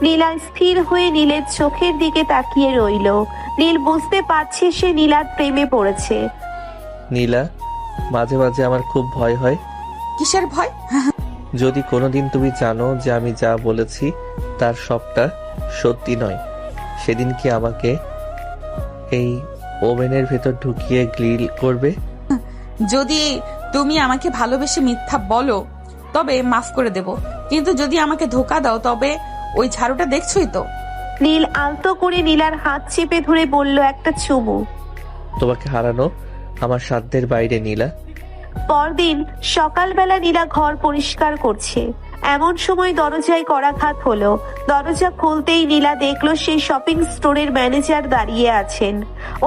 নীলা স্থির হয়ে নীলের চোখের দিকে তাকিয়ে রইল। নীল বুঝতে পারছে সে নীলার প্রেমে পড়েছে। নীলা, মাঝে মাঝে আমার খুব ভয় হয়। কিসের ভয়? যদি কোনোদিন তুমি জানো যে আমি যা বলেছি তার সবটা সত্যি নয়, সেদিন কি আমাকে এই ওভেনের ভেতর ঢুকিয়ে গ্রিল করবে? যদি তুমি আমাকে ভালোবেসে মিথ্যা বলো তবে মাফ করে দেব, কিন্তু যদি আমাকে ধোকা দাও তবে ওই ঝাড়ুটা দেখছোই তো। নীল আলতো করে নীলার হাত চেপে ধরে বলল, একটা চুমু। তোমাকে হারানো আমার সাধ্যের বাইরে নীলা। পরদিন সকালবেলা নীলা ঘর পরিষ্কার করছে। এমন সময় দরজায় করাঘাত হলো। দরজা খুলতেই নীলা দেখলো সেই শপিং স্টোরের ম্যানেজার দাঁড়িয়ে আছেন।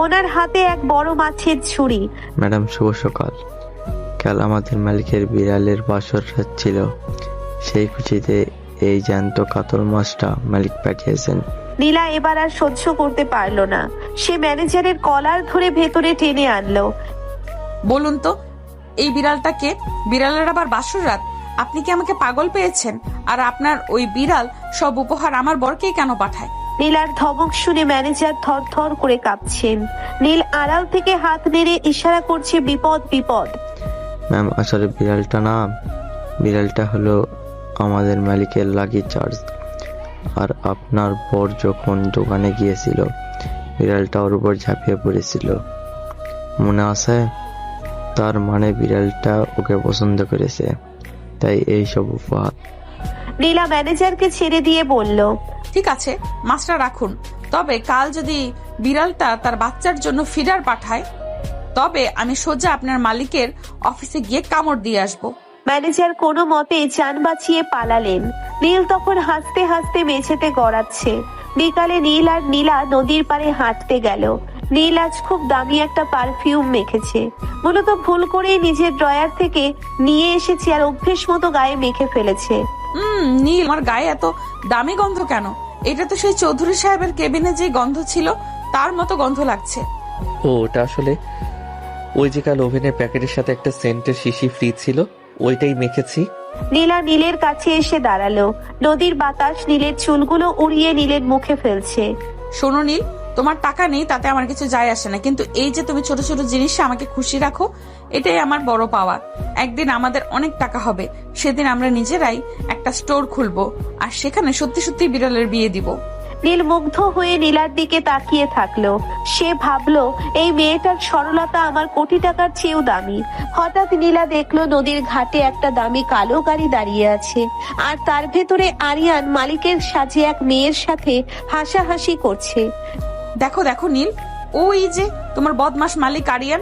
ওনার হাতে এক বড় মাছের ঝুড়ি। ম্যাডাম, শুভ সকাল। কাল আমাদের মালিকের বিড়ালের বাসর রাত ছিল, সেই খুশিতে এই জ্যান্ত কাতল মাছটা মালিক পাঠিয়েছেন। নীলা এবার আর সহ্য করতে পারলো না। সে ম্যানেজারের কলার ধরে ভেতরে টেনে আনলো। বলুন তো, এই বিড়ালটাকে? বিড়ালের আবার বাসর রাত? আপনি কি আমাকে পাগল পেয়েছেন? আর আপনার ওই বিড়াল সব উপহার আমার বরকেই কেন পাঠায়? নীলার ধমক শুনে ম্যানেজার থর থর করে কাঁপছেন। নীল আড়াল থেকে হাত নেড়ে ইশারা করছে, বিপদ বিপদ। ম্যাম, আসলে বিড়ালটা না, বিড়ালটা হলো আমাদের মালিকের লাকি চার্জ। আর আপনার বর যখন দোকানে গিয়েছিল বিড়ালটা ওর উপর ঝাঁপিয়ে পড়েছিল, মনে আছে? তার মানে বিড়ালটা ওকে পছন্দ করেছে, তাই এই সব উপহার। নীলা ম্যানেজারকে ছেড়ে দিয়ে বলল, ঠিক আছে, মাছটা রাখুন। তবে কাল যদি বিড়ালটা তার বাচ্চার জন্য ফিডার পাঠায় তবে আমি সোজা আপনার মালিকের অফিসে গিয়ে কামড় দিয়ে আসবো। ম্যানেজার কোনো মতে যান বাঁচিয়ে পালালেন। নীল তখন হাসতে হাসতে মেঝেতে গড়াচ্ছে। বিকালে নীল আর নীলা নদীর পাড়ে হাঁটতে গেল। নীল আজ খুব দামি একটা পারফিউম মেখেছে। মূলত ভুল করেই নিজের ড্রয়ার থেকে নিয়ে এসেছে আর অভ্যেস মতো গায়ে মেখে ফেলেছে। নীল, আমার গায়ে এত দামি গন্ধ কেন? এটা তো সেই চৌধুরী সাহেবের কেবিনে যে গন্ধ ছিল তার মতো গন্ধ লাগছে। ও, ওটা আসলে ওই যে কাল ওভেনের প্যাকেটের সাথে একটা সেন্টের শিশি ফ্রি ছিল, ওইটাই মেখেছি। নীলা নীলের কাছে এসে দাঁড়ালো। নদীর বাতাস নীলের চুলগুলো উড়িয়ে নীলের মুখে ফেলছে। শোনো নীল, তোমার টাকা নেই তাতে আমার কিছু যায় আসে না, কিন্তু এই যে তুমি ছোট ছোট জিনিসে আমাকে খুশি রাখো, এটাই আমার বড় পাওয়া। একদিন আমাদের অনেক টাকা হবে, সেদিন আমরা নিজেরাই একটা স্টোর খুলবো আর সেখানে সত্যি সত্যি বিড়ালের বিয়ে দিব। নীল মুগ্ধ হয়ে নীলার দিকে তাকিয়ে থাকলো। সে ভাবলো, এই মেয়েটার সরলতা আমার কোটি টাকার চেয়েও দামি। হঠাৎ নীলা দেখলো নদীর ঘাটে একটা দামি কালো গাড়ি দাঁড়িয়ে আছে, আর তার ভেতরে আরিয়ান মালিকের সাজে এক মেয়ের সাথে হাসাহাসি করছে। দেখো দেখো নীল, ওই যে তোমার বদমাস মালিক আরিয়ান।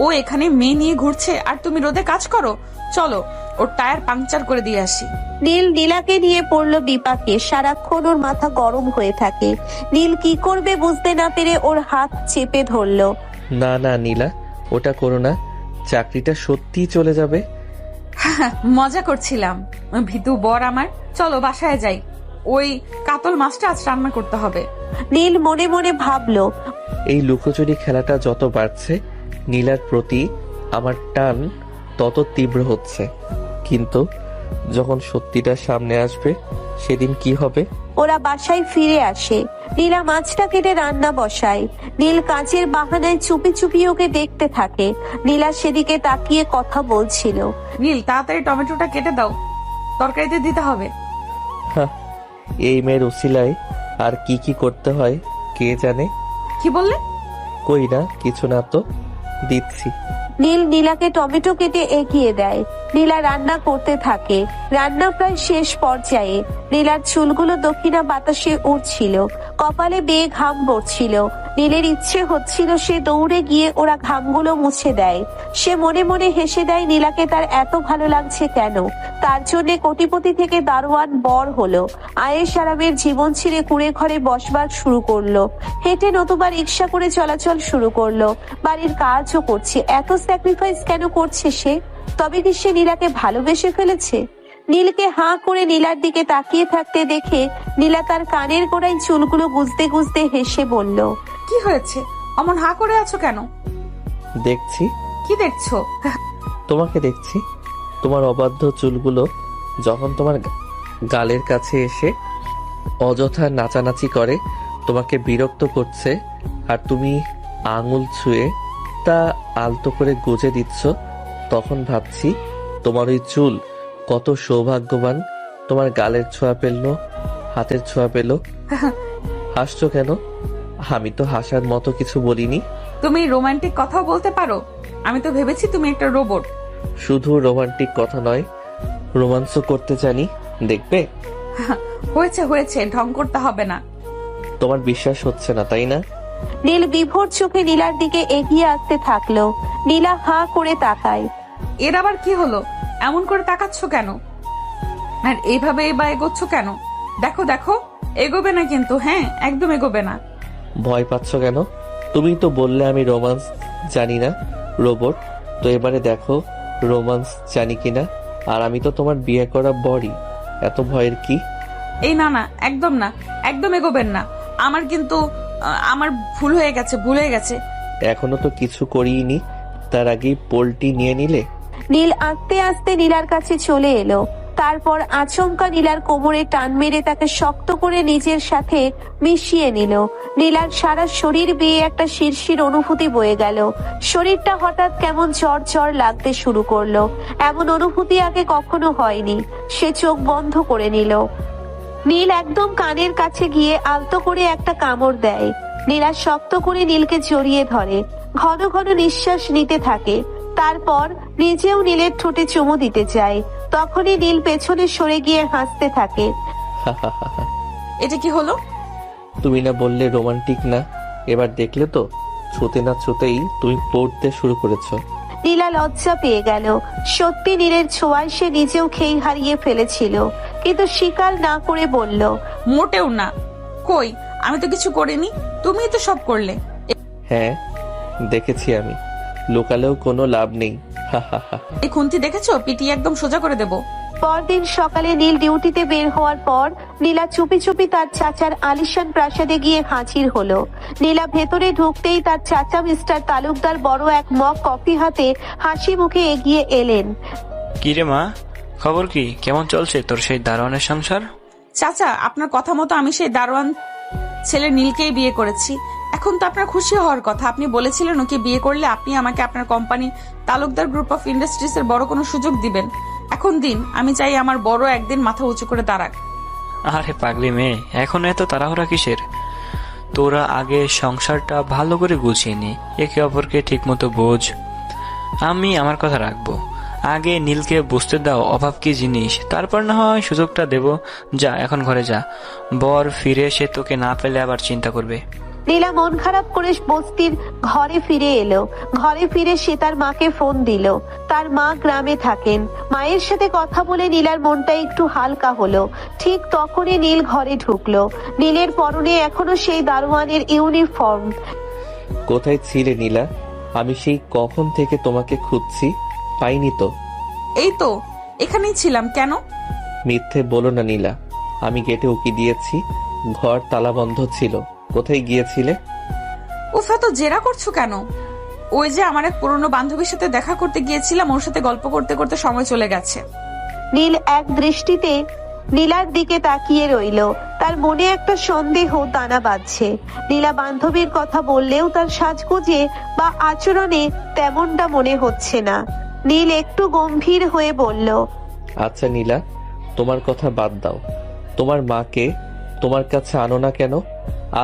ও এখানে মেয়ে নিয়ে ঘুরছে আর তুমি রোদে কাজ করো। চলো ওর টায়ার পাংচার করে দিয়ে আসি। নীল নীলাকে নিয়ে পড়লো বিপাকে। সারাক্ষণ ওর মাথা গরম হয়ে থাকে। নীল কি করবে বুঝতে না পেরে ওর হাত চেপে ধরলো। না না নীলা, ওটা করো না, চাকরিটা সত্যিই চলে যাবে। মজা করছিলাম ভিতু বর আমার। চলো বাসায় যাই, ওই কাতল মাছটা আজ রান্না করতে হবে। নীল মনে মনে ভাবলো, এই লুকোচুরি খেলাটা যত বাড়ছে নীলার প্রতি আমার টান তত তীব্র হচ্ছে, কিন্তু যখন সত্যিটা সামনে আসবে সেদিন কি হবে? ওরা বাসায় ফিরে আসে। নীলা মাছটা কেটে রান্না বসায়। নীল কাজের বাহানায় চুপি চুপি ওকে দেখতে থাকে। নীলা সেদিকে তাকিয়ে কথা বলছিল। নীল তাড়াতাড়ি টমেটোটা কেটে দাও, তরকারিতে দিতে হবে। হাহ, এই মেয়ের উসিলায় আর কি কি করতে হয় কে জানে। কি বললে? কই না, কিছু না তো, দিচ্ছি। নীল নীলাকে টমেটো কেটে এগিয়ে দেয়। নীলা রান্না করতে থাকে। রান্না প্রায় শেষ পর্যায়ে। নীলার চুলগুলো দক্ষিণা বাতাসে উড়ছিল, কপালে বেয়ে ঘাম পড়ছিল। নীলের ইচ্ছে হচ্ছিল সে দৌড়ে গিয়ে ওরা ঘামগুলো মুছে দেয়। সে মনে মনে হেসে দেয় নীলাকে তার এত ভালো লাগছে কেন। তার জন্য কোটিপতি থেকে দারোয়ান বর হলো। আয়েশ আরামের জীবন ছেড়ে কুড়ে ঘরে বসবাস শুরু করলো। হেঁটে নতুবা রিক্সা করে চলাচল শুরু করলো। বাড়ির কাজও করছে। এত স্যাক্রিফাইস কেন করছে সে? তবে কি সে নীলাকে ভালোবেসে ফেলেছে? নীলকে হাঁ করে নীলার দিকে তাকিয়ে থাকতে দেখে নীলা তার কানের গোড়ায় চুলগুলো গুজতে গুজতে হেসে বলল, কি হয়েছে? অমন হা করে আছো কেন? দেখছি। কি দেখছো? তোমাকে দেখছি। তোমার অবাধ্য চুলগুলো যখন তোমার গালের কাছে এসে অযথা নাচানাচি করে, তোমাকে বিরক্ত করছে, আর তুমি আঙুল ছুঁয়ে তা আলতো করে গুজে দিচ্ছ, তখন ভাবছি তোমার ওই চুল কত সৌভাগ্যবান, তোমার গালের ছোঁয়া পেল, হাতের ছোঁয়া পেল। হাসছো কেন? আমি তো হাসার মতো কিছু বলিনি। তুমি রোমান্টিক কথাও বলতে পারো? আমি তো ভেবেছি তুমি একটা রোবট। শুধু রোমান্টিক কথা নয়, রোমান্সও করতে জানি, দেখবে? হয়েছে হয়েছে, ঢং করতে হবে না। তোমার বিশ্বাস হচ্ছে না তাই না? নীল বিভোর চোখে নীলার দিকে এগিয়ে আসতে থাকলো। নীলা হাঁ করে তাকায়। এর আবার কি হলো? এমন করে তাকাচ্ছ কেন? আর এইভাবে বা এগোচ্ছ কেন? দেখো দেখো, এগোবে না কিন্তু। হ্যাঁ, একদম এগোবে না। ভয় পাচ্ছ কেন? তুমি তো বললে আমি রোমান্স জানি না, রোবট। তো এবারে দেখো রোমান্স জানি কিনা। আর আমি তো তোমার বিয়ে করা বরই, এত ভয়ের কি? এই না না, একদম না, একদম এগোবেন না। আমার কিন্তু আমার ভুল হয়ে গেছে, ভুল হয়ে গেছে। এখনো তো কিছু করিনি, তার আগেই পোলটি নিয়ে নিলে। নীল আস্তে আস্তে নীলার কাছে চলে এলো। তারপর আচমকা নীলার কোমরে টান মেরে তাকে শক্ত করে নিজের সাথে মিশিয়ে নিল। নীলার সারা শরীর বেয়ে একটা শিরশির অনুভূতি বয়ে গেল। শরীরটা হঠাৎ কেমন জ্বর জ্বর লাগতে শুরু করলো। এমন অনুভূতি আগে কখনো হয়নি। সে চোখ বন্ধ করে নিল। নীল একদম কানের কাছে গিয়ে আলতো করে একটা কামড় দেয়। নীলা শক্ত করে নীলকে জড়িয়ে ধরে, ঘন ঘন নিঃশ্বাস নিতে থাকে। তারপর নিজেও নীলের ঠোঁটে চুমু দিতে চায়। তখনই নীল পেছনে সরে গিয়ে হাসতে থাকে। এটা কি হলো? তুমি না বললে রোমান্টিক না, এবার দেখলে তো, ছুতে না ছুতেই তুমি পড়তে শুরু করেছো। নীলা লজ্জা পেয়ে গেল। সত্যি নীলের ছোঁয়ায় সে নিজেও খেই হারিয়ে ফেলেছিল, কিন্তু স্বীকার না করে বলল, মোটেও না। কই, আমি তো কিছু করিনি, তুমিই তো সব করলে। হ্যাঁ দেখেছি আমি, লোকালেও কোনো লাভ নেই। এই খুন্তি দেখেছো? পিটিয়ে একদম সোজা করে দেবো। পরদিন সকালে নীল ডিউটিতে বের হওয়ার পর নীলা চুপি চুপি তার চাচার আলিশান প্রাসাদে গিয়ে হাজির হলো। নীলা ভেতরে ঢুকতেই তার চাচা মিস্টার তালুকদার বড় এক মগ কফি হাতে হাসি মুখে এগিয়ে এলেন। কি রে মা, খবর কি? কেমন চলছে তোর সেই দারোয়ানের সংসার? চাচা, আপনার কথা মতো আমি সেই দারোয়ান ছেলে নীলকেই বিয়ে করেছি। এখন তো আপনার খুশি হওয়ার কথা। আপনি বলেছিলেন ওকে বিয়ে করলে আপনি আমাকে আপনার company Talukdar group of industries এর বড় কোনো সুযোগ দিবেন। এখন দিন, আমি চাই আমার বড় একদিন মাথা উঁচু করে দাঁড়াক। আরে পাগলি মেয়ে, এখন এত তাড়াহুড়া কিসের? তোরা আগে সংসারটা ভালো করে গুছিয়ে নি, একে অপরকে ঠিক মতো বোঝ। আমি আমার কথা রাখবো। আগে নীলকে বুঝতে দাও অভাব কি জিনিস, তারপর না হয় সুযোগটা দেব। যা এখন ঘরে যা, বর ফিরে এসে তোকে না পেলে আবার চিন্তা করবে। নীলা মন খারাপ করে বস্তির ঘরে ফিরে এলো। ঘরে ফিরে সে তার মাকে ফোন দিল। তার মা গ্রামে থাকেন। মায়ের সাথে কথা বলে নীলার মনটা একটু হালকা হলো। ঠিক তখনই নীল ঘরে ঢুকলো। নীলের পরনে এখনো সেই দারোয়ানের ইউনিফর্ম। কোথায় ছিলে নীলা? আমি সেই কখন থেকে তোমাকে খুঁজছি, পাইনি তো। এই তো এখানেই ছিলাম। কেন? মিথ্যে বলো না নীলা, আমি গেটে উকি দিয়েছি, ঘর তালা বন্ধ ছিল। কোথায় গিয়েছিলে? উফা, তো জেরা করছো কেন? ওই যে আমার এক পুরনো বান্ধবীর সাথে দেখা করতে গিয়েছিলাম, ওর সাথে গল্প করতে করতে সময় চলে গেছে। নীল এক দৃষ্টিতে নীলার দিকে তাকিয়ে রইল। তার মনে একটা সন্দেহ দানা বাঁধছে। নীলা বান্ধবীর কথা বললেও তার সাজগোজে বা আচরণে তেমনটা মনে হচ্ছে না। নীল একটু গম্ভীর হয়ে বলল, আচ্ছা নীলা, তোমার কথা বাদ দাও। তোমার মাকে তোমার কাছে আনো না কেন?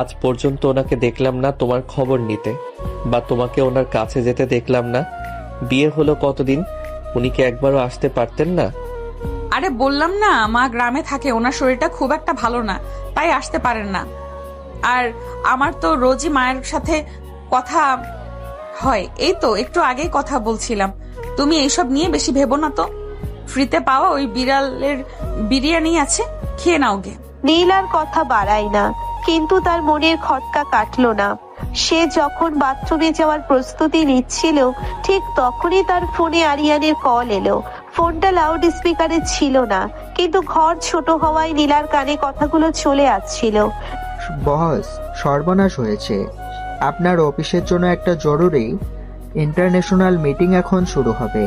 আজ পর্যন্ত ওনাকে দেখলাম না তোমার খবর নিতে, বা তোমাকে ওনার কাছে যেতে দেখলাম না। বিয়ে হলো কতদিন, উনি কি একবারও আসতে পারতেন না? আরে বললাম না, মা গ্রামে থাকে, ওনার শরীরটা খুব একটা ভালো না, তাই আসতে পারেন না। আর আমার তো রোজই মায়ের সাথে কথা হয়। এই তো একটু আগেই কথা বলছিলাম। তুমি এইসব নিয়ে বেশি ভেবো না তো। ফ্রিতে পাওয়া ওই বিড়ালের বিরিয়ানি আছে, খেয়ে নাও গে। নীল আর কথা বাড়ায় না, কিন্তু তার মনের খটকা কাটলো না। সে যখন বাথরুমে যাওয়ার প্রস্তুতি নিচ্ছিল, ঠিক তখনই তার ফোনে আরিয়ানের কল এলো। ফোনটা লাউড স্পিকারে ছিল না, কিন্তু ঘর ছোট হওয়ায় নীলার কানে কথাগুলো চলে আসছিল। বস, সর্বনাশ হয়েছে। আপনার অফিসের জন্য একটা জরুরি ইন্টারন্যাশনাল মিটিং এখন শুরু হবে।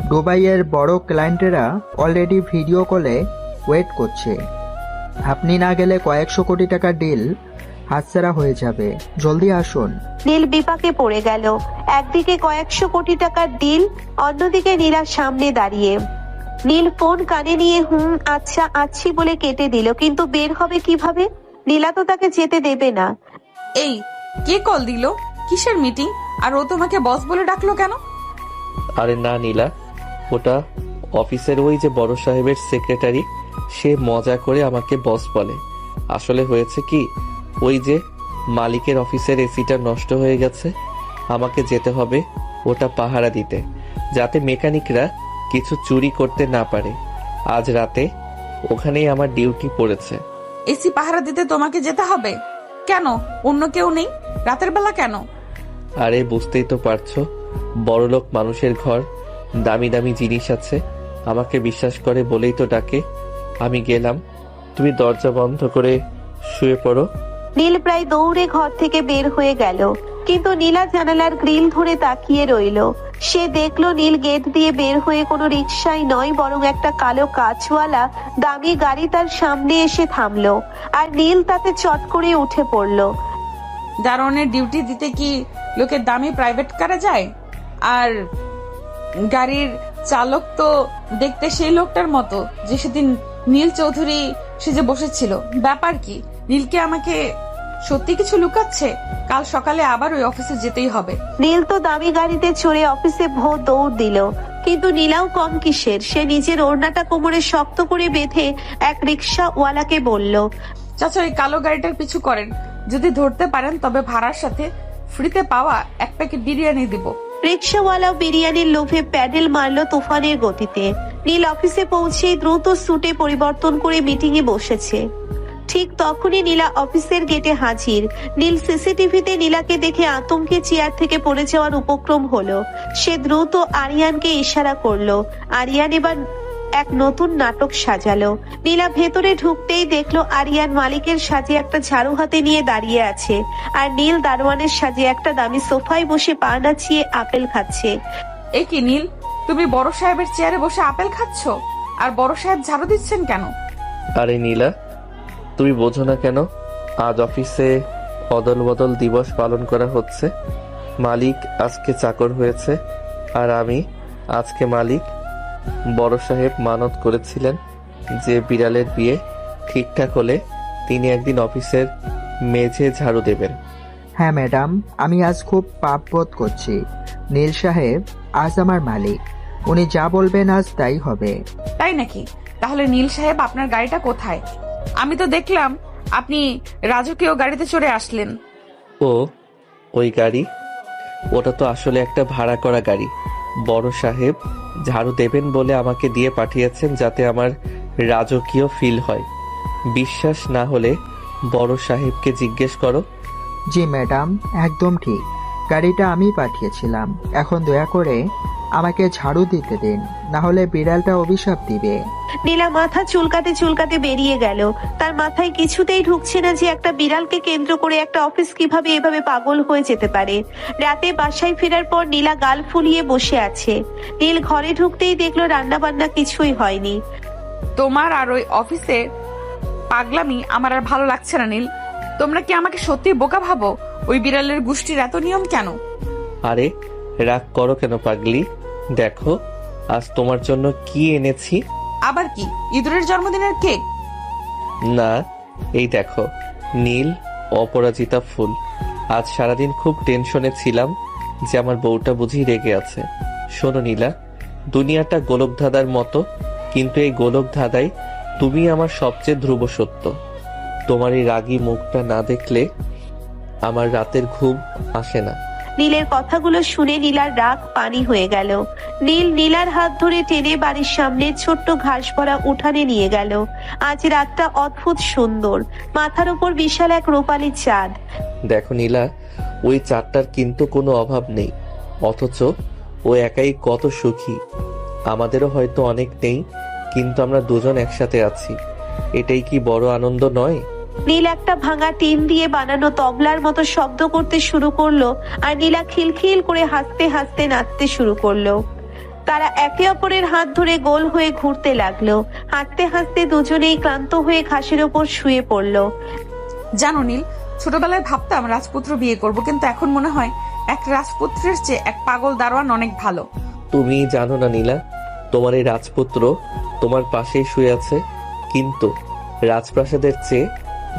দুবাইয়ের বড় ক্লায়েন্টেরা অলরেডি ভিডিও কলে ওয়েট করছে। আপনি না গেলে কয়েকশো কোটি টাকার ডিল হাতছাড়া হয়ে যাবে। জলদি আসুন। নীল বিপাকে পড়ে গেল। একদিকে কয়েকশো কোটি টাকার ডিল, অন্যদিকে নীলার সামনে দাঁড়িয়ে। নীল ফোন কানে নিয়ে আচ্ছা আচ্ছি বলে কেটে দিল, কিন্তু বের হবে কিভাবে? নীলা তো তাকে যেতে দেবে না। এই কে কল দিল? কিসের মিটিং? আর ও তোমাকে বস বলে ডাকলো কেন? আরে না নীলা, ওটা অফিসের ওই যে বড় সাহেবের সেক্রেটারি, সে মজা করে আমাকে বস বলে। আসলে হয়েছে কি, ওই যে মালিকের অফিসের এসিটা নষ্ট হয়ে গেছে, আমাকে যেতে হবে ওটা পাহারা দিতে, যাতে মেকানিকরা কিছু চুরি করতে না পারে। আজ রাতে ওখানেই আমার ডিউটি পড়েছে। এসি পাহারা দিতে তোমাকে যেতে হবে কেন? অন্য কেউ নেই? রাতের বেলা কেন? আরে বুঝতেই তো পারছো, বড়লোক মানুষের ঘর, দামি দামি জিনিস আছে, আমাকে বিশ্বাস করে বলেই তো ডাকে। আমি গেলাম, তুমি দরজা বন্ধ করে শুয়ে পড়ো। নীল প্রায় দৌড়ে ঘর থেকে বের হয়ে গেল, কিন্তু নীলা জানালার গ্রিল ধরে তাকিয়ে রইল। সে দেখলো নীল গেট দিয়ে বের হয়ে কোনো রিকশায় নয়, বরং একটা কালো কাঁচওয়ালা দামি গাড়ি তার সামনে এসে থামলো। আর নীল তাতে চট করে উঠে পড়লো। দারোয়ানের ডিউটি দিতে কি লোকের দামি প্রাইভেট কারে যায়? আর গাড়ির চালক তো দেখতে সেই লোকটার মতো যে সেদিন নীল চৌধুরী সে যে বসেছিল। ব্যাপার কি? নীলকে আমাকে সত্যি কিছু লুকাচ্ছে? কাল সকালে আবার ওই অফিসে যেতেই হবে। নীল তো দামি গাড়িতে চড়ে অফিসে ভোর দৌড় দিল, কিন্তু নীলাও কম কিসের। সে নিজের ওড়নাটা কোমরে শক্ত করে বেঁধে এক রিক্সাওয়ালাকে বলল, চাচা ওই কালো গাড়িটার পিছু করেন, যদি ধরতে পারেন তবে ভাড়ার সাথে ফ্রিতে পাওয়া এক প্যাকেট বিরিয়ানি দিব। রিক্সাওয়ালাও বিরিয়ানির লোভে প্যাডেল মারলো তুফানের গতিতে। নীল অফিসে পৌঁছে দ্রুত স্যুটে পরিবর্তন করে মিটিং এ বসেছে। ঠিক তখনই নীলা অফিসের গেটে হাজির। নীল সিসিটিভিতে নীলাকে দেখে আতঙ্কে চেয়ার থেকে পড়ে যাওয়ার উপক্রম হলো। সে দ্রুত আরিয়ানকে ইশারা করলো। আরিয়ান এবার এক নতুন নাটক সাজালো। নীলা ভেতরে ঢুকতেই দেখলো আরিয়ান মালিকের সাজে একটা ঝাড়ু হাতে নিয়ে দাঁড়িয়ে আছে, আর নীল দারোয়ানের সাজে একটা দামি সোফায় বসে পা নাচিয়ে আপেল খাচ্ছে। এ কি নীল, তুমি বড় সাহেবের চেয়ারে বসে আপেল খাচ্ছ? আর বড় সাহেব ঝাড়ু দিচ্ছেন কেন? আরে নীলা, তুমি বোঝো না কেন? আজ অফিসে অদল বদল দিবস পালন করা হচ্ছে। মালিক আজকে চাকর হয়েছে, আর আমি আজকে মালিক। বড় সাহেব মানত করেছিলেন যে বিড়ালের বিয়ে ঠিকঠাক হলে তিনি একদিন অফিসের মেঝে ঝাড়ু দেবেন। হ্যাঁ ম্যাডাম, আমি আজ খুব পাপ বোধ করছি। নীল সাহেব আজ আমার মালিক, উনি যা বলবেন আজ তাই হবে। তাই নাকি? তাহলে নীল সাহেব আপনার গাড়িটা কোথায়? আমি তো দেখলাম আপনি রাজকীয় গাড়িতে চড়ে আসলেন। ও ওই গাড়ি, ওটা তো আসলে একটা ভাড়া করা গাড়ি। বড় সাহেব ঝাড়ু দেবেন বলে আমাকে দিয়ে পাঠিয়েছেন, যাতে আমার রাজকীয় ফিল হয়। বিশ্বাস না হলে বড় সাহেবকে জিজ্ঞেস করো। জি ম্যাডাম, একদম ঠিক। গাড়িটা আমি পাঠিয়েছিলাম। এখন দয়া করে আমাকে ঝাড়ু দিতে দিন, না হলে বিড়ালটা অভিশাপ দিবে। নীলা মাথা চুলকাতে চুলকাতে বেরিয়ে গেল। তার মাথায় কিছুতেই ঢুকছে না যে একটা বিড়ালকে কেন্দ্র করে একটা অফিস কিভাবে এভাবে পাগল হয়ে যেতে পারে। রাতে বাসায় ফেরার পর নীলা গাল ফুলিয়ে বসে আছে। নীল ঘরে ঢুকতেই দেখলো রান্না বান্না কিছুই হয়নি। তোমার আর ওই অফিসে পাগলামি আমার আর ভালো লাগছে না নীল। তোমরা কি আমাকে সত্যি বোকা ভাবো? ওই বিড়ালের গোষ্ঠীর এত নিয়ম কেন? আরে রাগ করো কেন পাগলি? দেখো আজ তোমার জন্য কি এনেছি। আবার কি, ইঁদুরের জন্মদিনের কেক? না, এই দেখো নীল অপরাজিতা ফুল। আজ সারাদিন খুব টেনশনে ছিলাম যে আমার বউটা বুঝি রেগে আছে। শোনো নীলা, দুনিয়াটা গোলক ধাঁধার মতো, কিন্তু এই গোলক ধাঁধায় তুমি আমার সবচেয়ে ধ্রুব সত্য। তোমার এই রাগী মুখটা না দেখলে আমার রাতের ঘুম আসে না। নীলের কথাগুলো শুনে নীলার রাগ পানি হয়ে গেল। নীলার হাত ধরে টেনে বাড়ির সামনে ছোট্ট ঘাস ভরা উঠানে নিয়ে গেল। আজ রাতটা অদ্ভুত সুন্দর। মাথার উপর বিশাল এক রূপালী চাঁদ। দেখো নীলা, ওই চারটার কিন্তু কোনো অভাব নেই, অথচ ও একাই কত সুখী। আমাদেরও হয়তো অনেক নেই, কিন্তু আমরা দুজন একসাথে আছি, এটাই কি বড় আনন্দ নয়? নীল একটা ভাঙা টিন দিয়ে বানানো তবলার মতো শব্দ করতে শুরু করলো, আর নীলা খিলখিল করে হাসতে হাসতে নাচতে শুরু করলো। তারা একে অপরের হাত ধরে গোল হয়ে ঘুরতে লাগলো। হাঁটতে হাঁটতে দুজনেই ক্লান্ত হয়ে ঘাসের ওপর শুয়ে পড়লো। জানো নীল, ছোটবেলায় ভাবতাম রাজপুত্র বিয়ে করব, কিন্তু এখন মনে হয় এক রাজপুত্রের চেয়ে এক পাগল দারোয়ান অনেক ভালো। তুমি জানো না নীলা, তোমার এই রাজপুত্র তোমার পাশেই শুয়ে আছে, কিন্তু রাজপ্রাসাদের চেয়ে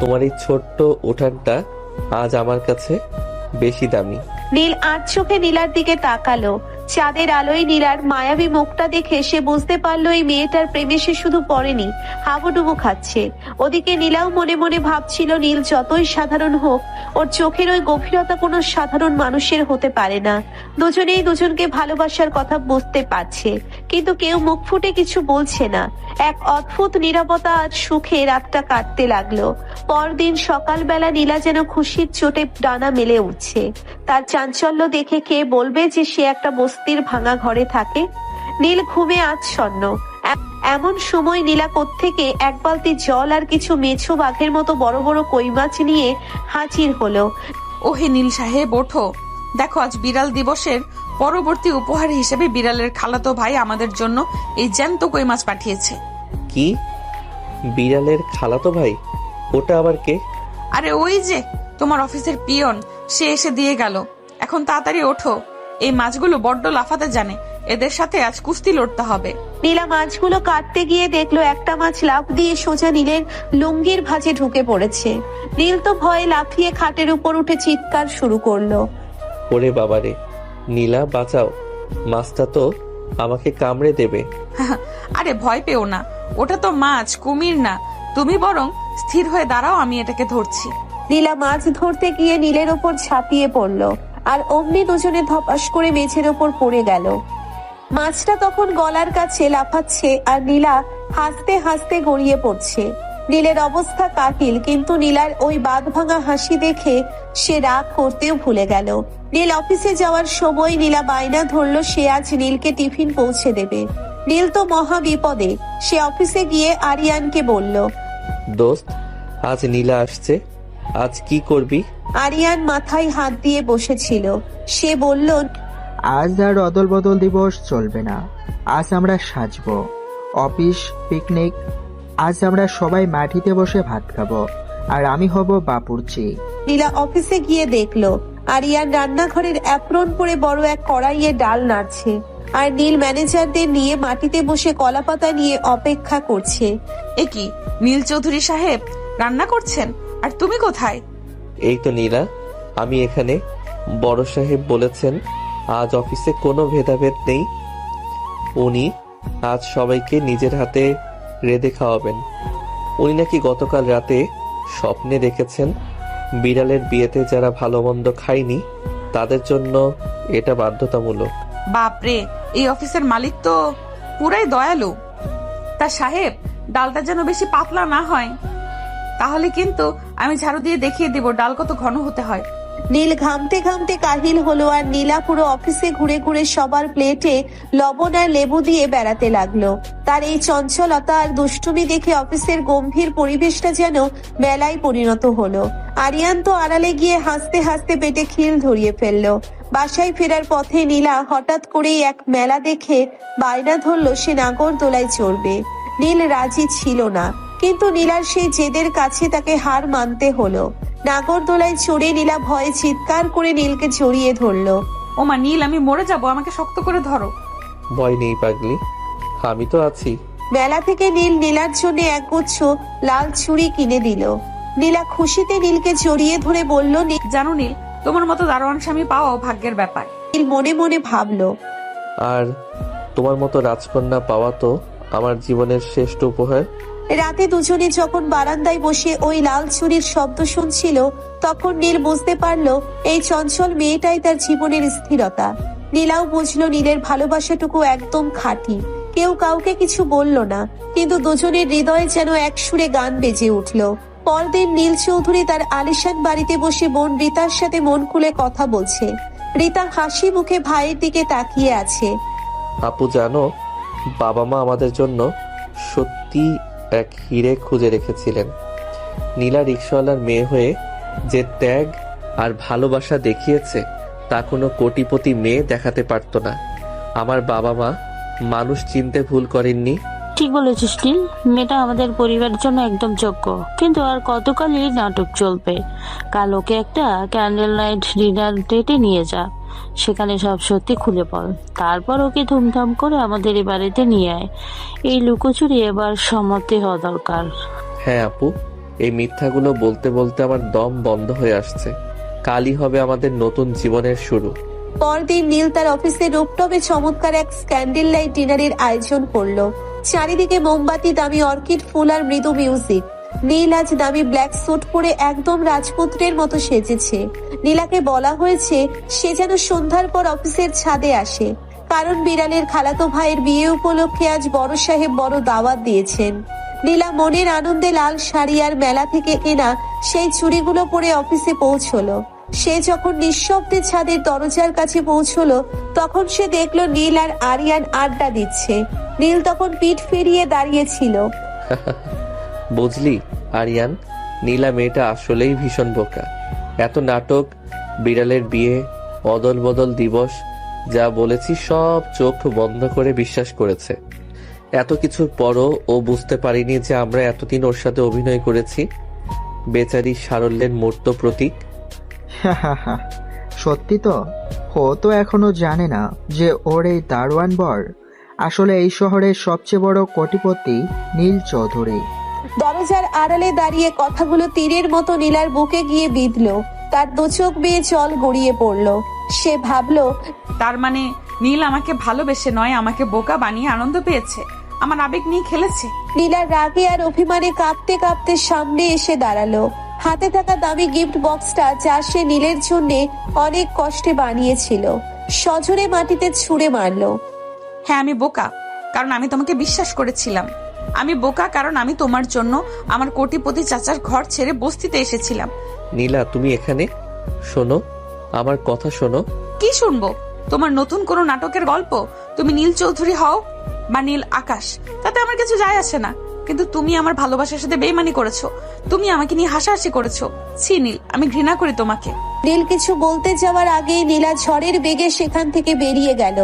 তোমার এই ছোট্ট উঠানটা আজ আমার কাছে বেশি দামি। নীল আট চোখে নীলার দিকে তাকালো। চাঁদের আলোয় নীলার মায়াবী মুখটা দেখে সে বুঝতে পারলো এই মেয়েটার প্রেমে সে শুধু পড়েনি, হাবুডুবু খাচ্ছে। ওদিকে নীলাও মনে মনে ভাবছিল নীল যতই সাধারণ হোক, ওর চোখের ওই গভীরতা কোনো সাধারণ মানুষের হতে পারে না। দুজনেই দুজনকে ভালোবাসার কথা বুঝতে পারছে, কিন্তু কেউ মুখ ফুটে কিছু বলছে না। এক অদ্ভুত নীরবতা আজ সুখে রাতটা কাটতে লাগলো। পরদিন সকালবেলা নীলা যেন খুশির চোটে ডানা মেলে উঠছে। তার চাঞ্চল্য দেখে কে বলবে যে সে একটা বস্তির ভাঙা ঘরে থাকে? নীল ঘুমে আচ্ছন্ন। এমন সময় নীলা কোত্থেকে এক বালতি জল আর কিছু মেছো বাঘের মতো বড় বড় কই মাছ নিয়ে হাজির হলো। ওহে নীল সাহেব, ওঠো, দেখো আজ বিড়াল দিবসের পরবর্তী উপহার হিসেবে বিড়ালের খালাতো ভাই আমাদের জন্য এই জ্যান্ত কই মাছ পাঠিয়েছে। কি? বিড়ালের খালাতো ভাই? ওটা আবার কে? আরে ওই যে তোমার অফিসের পিয়ন, সে এসে দিয়ে গেল। এখন তাড়াতাড়ি ওঠো, এই মাছগুলো বড্ড লাফাতে জানে, এদের সাথে আজ কুস্তি লড়তে হবে। নীলা মাছগুলো কাটতে গিয়ে দেখলো একটা মাছ লাফ দিয়ে সোজা নীলের লুঙ্গির ভাঁজে ঢুকে পড়েছে। নীল তো ভয়ে লাফিয়ে খাটের উপর উঠে চিৎকার শুরু করলো। ওরে বাবারে, নীলা বাঁচাও, মাছটা তো আমাকে কামড়ে দেবে। আরে ভয় পেও না, ওটা তো মাছ, কুমির না। তুমি বরং স্থির হয়ে দাঁড়াও, আমি এটাকে ধরছি। নীলা মাছ ধরতে গিয়ে নীলের ওপর ঝাঁপিয়ে পড়লো, আর অমনি দুজনে ধপাস করে মেঝের ওপর পড়ে গেল। মাছটা তখন গলার কাছে লাফাচ্ছে, আর নীলা হাসতে হাসতে গড়িয়ে পড়ছে। নীলের অবস্থা কাটিল, কিন্তু নীলার ওই বাঁধ ভাঙা হাসি দেখে সে রাগ করতেও ভুলে গেল। নীল অফিসে যাওয়ার সময় নীলা বায়না ধরলো সে আজ নীলকে টিফিন পৌঁছে দেবে। নীল তো মহা বিপদে। সে অফিসে গিয়ে আরিয়ানকে বলল, দোস্ত, আজ নীলা আসছে, আজ কি করবি? আরিয়ান মাথায় হাত দিয়ে বসেছিল। সে বলল, আজ আর অদল বদল দিবস চলবে না। আজ আমরা সাজবো, অফিস পিকনিক। আজ আমরা সবাই মাটিতে বসে ভাত খাবো, আর আমি হব বাপুরচি। নীলা অফিসে গিয়ে দেখলো আরিয়ান রান্নাঘরের অ্যাপ্রন পরে বড় এক কড়াইয়ে ডাল নাড়ছে, আর নীল ম্যানেজারদের নিয়ে মাটিতে বসে কলাপাতা নিয়ে অপেক্ষা করছে। এ কি, নীল চৌধুরী সাহেব রান্না করছেন? আর তুমি কোথায়? এই তো নীলা, আমি এখানে। বড় সাহেব বলেছেন আজ অফিসে কোনো ভেদাভেদ নেই, উনি আজ সবাইকে নিজের হাতে রেঁধে খাওয়াবেন। উনি নাকি গতকাল রাতে স্বপ্নে দেখেছেন বিড়ালের বিয়েতে যারা ভালো মন্দ খায়নি তাদের জন্য এটা বাধ্যতামূলক। বাপরে, এই অফিসের মালিক তো পুরাই দয়ালু। তা সাহেব, ডালটা যেন বেশি পাতলা না হয়, তাহলে কিন্তু আমি ঝাড়ু দিয়ে দেখিয়ে দিব ডাল কত ঘন হতে হয়। নীল ঘামতে ঘামতে কাহিল হলো আর নীলা পুরো অফিসে ঘুরে ঘুরে সবার প্লেটে লবণ আর লেবু দিয়ে বেড়াতে লাগলো। তার এই চঞ্চলতা আর দুষ্টুমি দেখে অফিসের গম্ভীর পরিবেশটা যেন মেলায় পরিণত হলো। আরিয়ান তো আড়ালে গিয়ে হাসতে হাসতে পেটে খিল ধরিয়ে ফেললো। বাসায় ফেরার পথে নীলা হঠাৎ করেই এক মেলা দেখে বায়না ধরলো সে নাগরদোলায় চড়বে। নীল রাজি ছিল না, কিন্তু নীলার সেই জেদের কাছে তাকে হার মানতে হলো। নাগরদোলায় চড়ে নীলা ভয়ে চিৎকার করে নীলকে জড়িয়ে ধরলো। ওমা নীল, আমি মরে যাব, আমাকে শক্ত করে ধরো। ভয় নেই পাগলি, আমি তো আছি। মেলা থেকে নীল নীলার জন্য একগুচ্ছ লাল চুড়ি কিনে দিল। নীলা খুশিতে নীলকে জড়িয়ে ধরে বলল, জানো নীল, তোমার মতো দারোয়ান স্বামী পাওয়াও ভাগ্যের ব্যাপার। নীল মনে মনে ভাবলো, আর তোমার মতো রাজকন্যা পাওয়া তো আমার জীবনের শ্রেষ্ঠ উপহার। রাতে দুজনে যখন বারান্দায় বসে ওই লাল চুরির শব্দ শুনছিল, তখন নীল বুঝতে পারলো এই চঞ্চল মেয়েটাই তার জীবনের স্থিরতা। নীলাও বুঝলো নীলের ভালোবাসাটুকু একদম খাঁটি। কেউ কাউকে কিছু বলল না, কিন্তু দুজনের হৃদয়ে যেন এক সুরে গান বেজে উঠলো। পরদিন নীল চৌধুরী তার আলিশান বাড়িতে বসে বোন রীতার সাথে মন খুলে কথা বলছে। রীতা হাসি মুখে ভাইয়ের দিকে তাকিয়ে আছে। আপু জানো, বাবা মা আমাদের জন্য সত্যি এক হিরে খুঁজে রেখেছিলেন। নীলা রিক্সাওয়ালার মেয়ে হয়ে যে ত্যাগ আর ভালোবাসা দেখিয়েছে তা কোনো কোটিপতি মেয়ে দেখাতে পারতো না। আমার বাবা মা মানুষ চিনতে ভুল করেননি। ঠিক বলেছিস নীল, মেয়েটা আমাদের পরিবারের জন্য একদম যোগ্য। কিন্তু আর কতকালই নাটক চলবে? কাল ওকে একটা ক্যান্ডেল নাইট ডিনার ডেটে নিয়ে যা, সেখানে সব সত্যি খুলে পড়। তারপর ওকে ধুমধাম করে আমাদের এই বাড়িতে নিয়ে আয়। এই লুকোচুরি এবার সমাপ্তি হওয়া দরকার। হ্যাঁ আপু, এই মিথ্যাগুলো বলতে বলতে আমার দম বন্ধ হয়ে আসছে। কালই হবে আমাদের নতুন জীবনের শুরু। পরদিন নীল তার অফিসের রুপটপে চমৎকার এক ক্যান্ডেল লাইট ডিনারের আয়োজন করলো। চারিদিকে মোমবাতি, দামি অর্কিড ফুল আর মৃদু মিউজিক। নীল আজ দামি ব্ল্যাক স্যুট পরে একদম রাজপুত্রের মতো সেজেছে। নীলাকে বলা হয়েছে সে যেন সন্ধ্যার পর অফিসের ছাদে আসে, কারণ বিড়ালের খালাতো ভাইয়ের বিয়ে উপলক্ষে আজ বড় সাহেব বড় দাওয়াত দিয়েছেন। নীলা মনের আনন্দে লাল শাড়ি আর মেলা থেকে কেনা সেই চুড়িগুলো পরে অফিসে পৌঁছলো। সে যখন নিঃশব্দে ছাদের দরজার কাছে পৌঁছলো, তখন সে দেখলো নীল আর আরিয়ান আড্ডা দিচ্ছে। নীল তখন পিঠ ফিরিয়ে দাঁড়িয়েছিল। বুঝলি আরিয়ান, নীলা মেয়েটা আসলেই ভীষণ বোকা। এত নাটক, বিড়ালের বিয়ে, অদল বদল দিবস, যা বলেছি সব চোখ বন্ধ করে বিশ্বাস করেছে। এত কিছুর পরও ও বুঝতে পারিনি যে আমরা এতদিন ওর সাথে অভিনয় করেছি। বেচারি সারল্যের মূর্ত প্রতীক। সত্যি তো, ও তো এখনো জানে না যে ওর এই দারোয়ান বর আসলে এই শহরের সবচেয়ে বড় কোটিপতি নীল চৌধুরী। দরজার আড়ালে দাঁড়িয়ে কথাগুলো তীরের মতো নীলার বুকে গিয়ে বিঁধলো। তার দু চোখ বেয়ে জল গড়িয়ে পড়লো। সে ভাবলো, তার মানে নীল আমাকে ভালোবেসে নয়, আমাকে বোকা বানিয়ে আনন্দ পেয়েছে, আমার আবেগ নিয়ে খেলেছে। নীলার রাগে আর অভিমানে কাঁপতে কাঁপতে সামনে এসে দাঁড়ালো। হাতে থাকা দামি গিফট বক্সটা, যা সে নীলের জন্য অনেক কষ্টে বানিয়েছিল, সজোরে মাটিতে ছুঁড়ে মারলো। হ্যাঁ, আমি বোকা, কারণ আমি তোমাকে বিশ্বাস করেছিলাম। আমি বোকা কারণ আমি তোমার জন্য আমার কোটিপতি চাচার ঘর ছেড়ে বস্তিতে এসেছিলাম। নীলা, তুমি এখানে শোনো, আমার কথা শোনো। কি শুনবো? তোমার নতুন কোনো নাটকের গল্প? তুমি নীল চৌধুরী হও বা নীল আকাশ, তাতে আমার কিছু যায় আসে না, কিন্তু তুমি আমার ভালোবাসার সাথে বেইমানি করেছো। তুমি আমাকে নিয়ে হাসাহাসি করেছো। ছি নীল, আমি ঘৃণা করি তোমাকে। নীল কিছু বলতে যাওয়ার আগেই নীলা ঝড়ের বেগে সেখান থেকে বেরিয়ে গেল।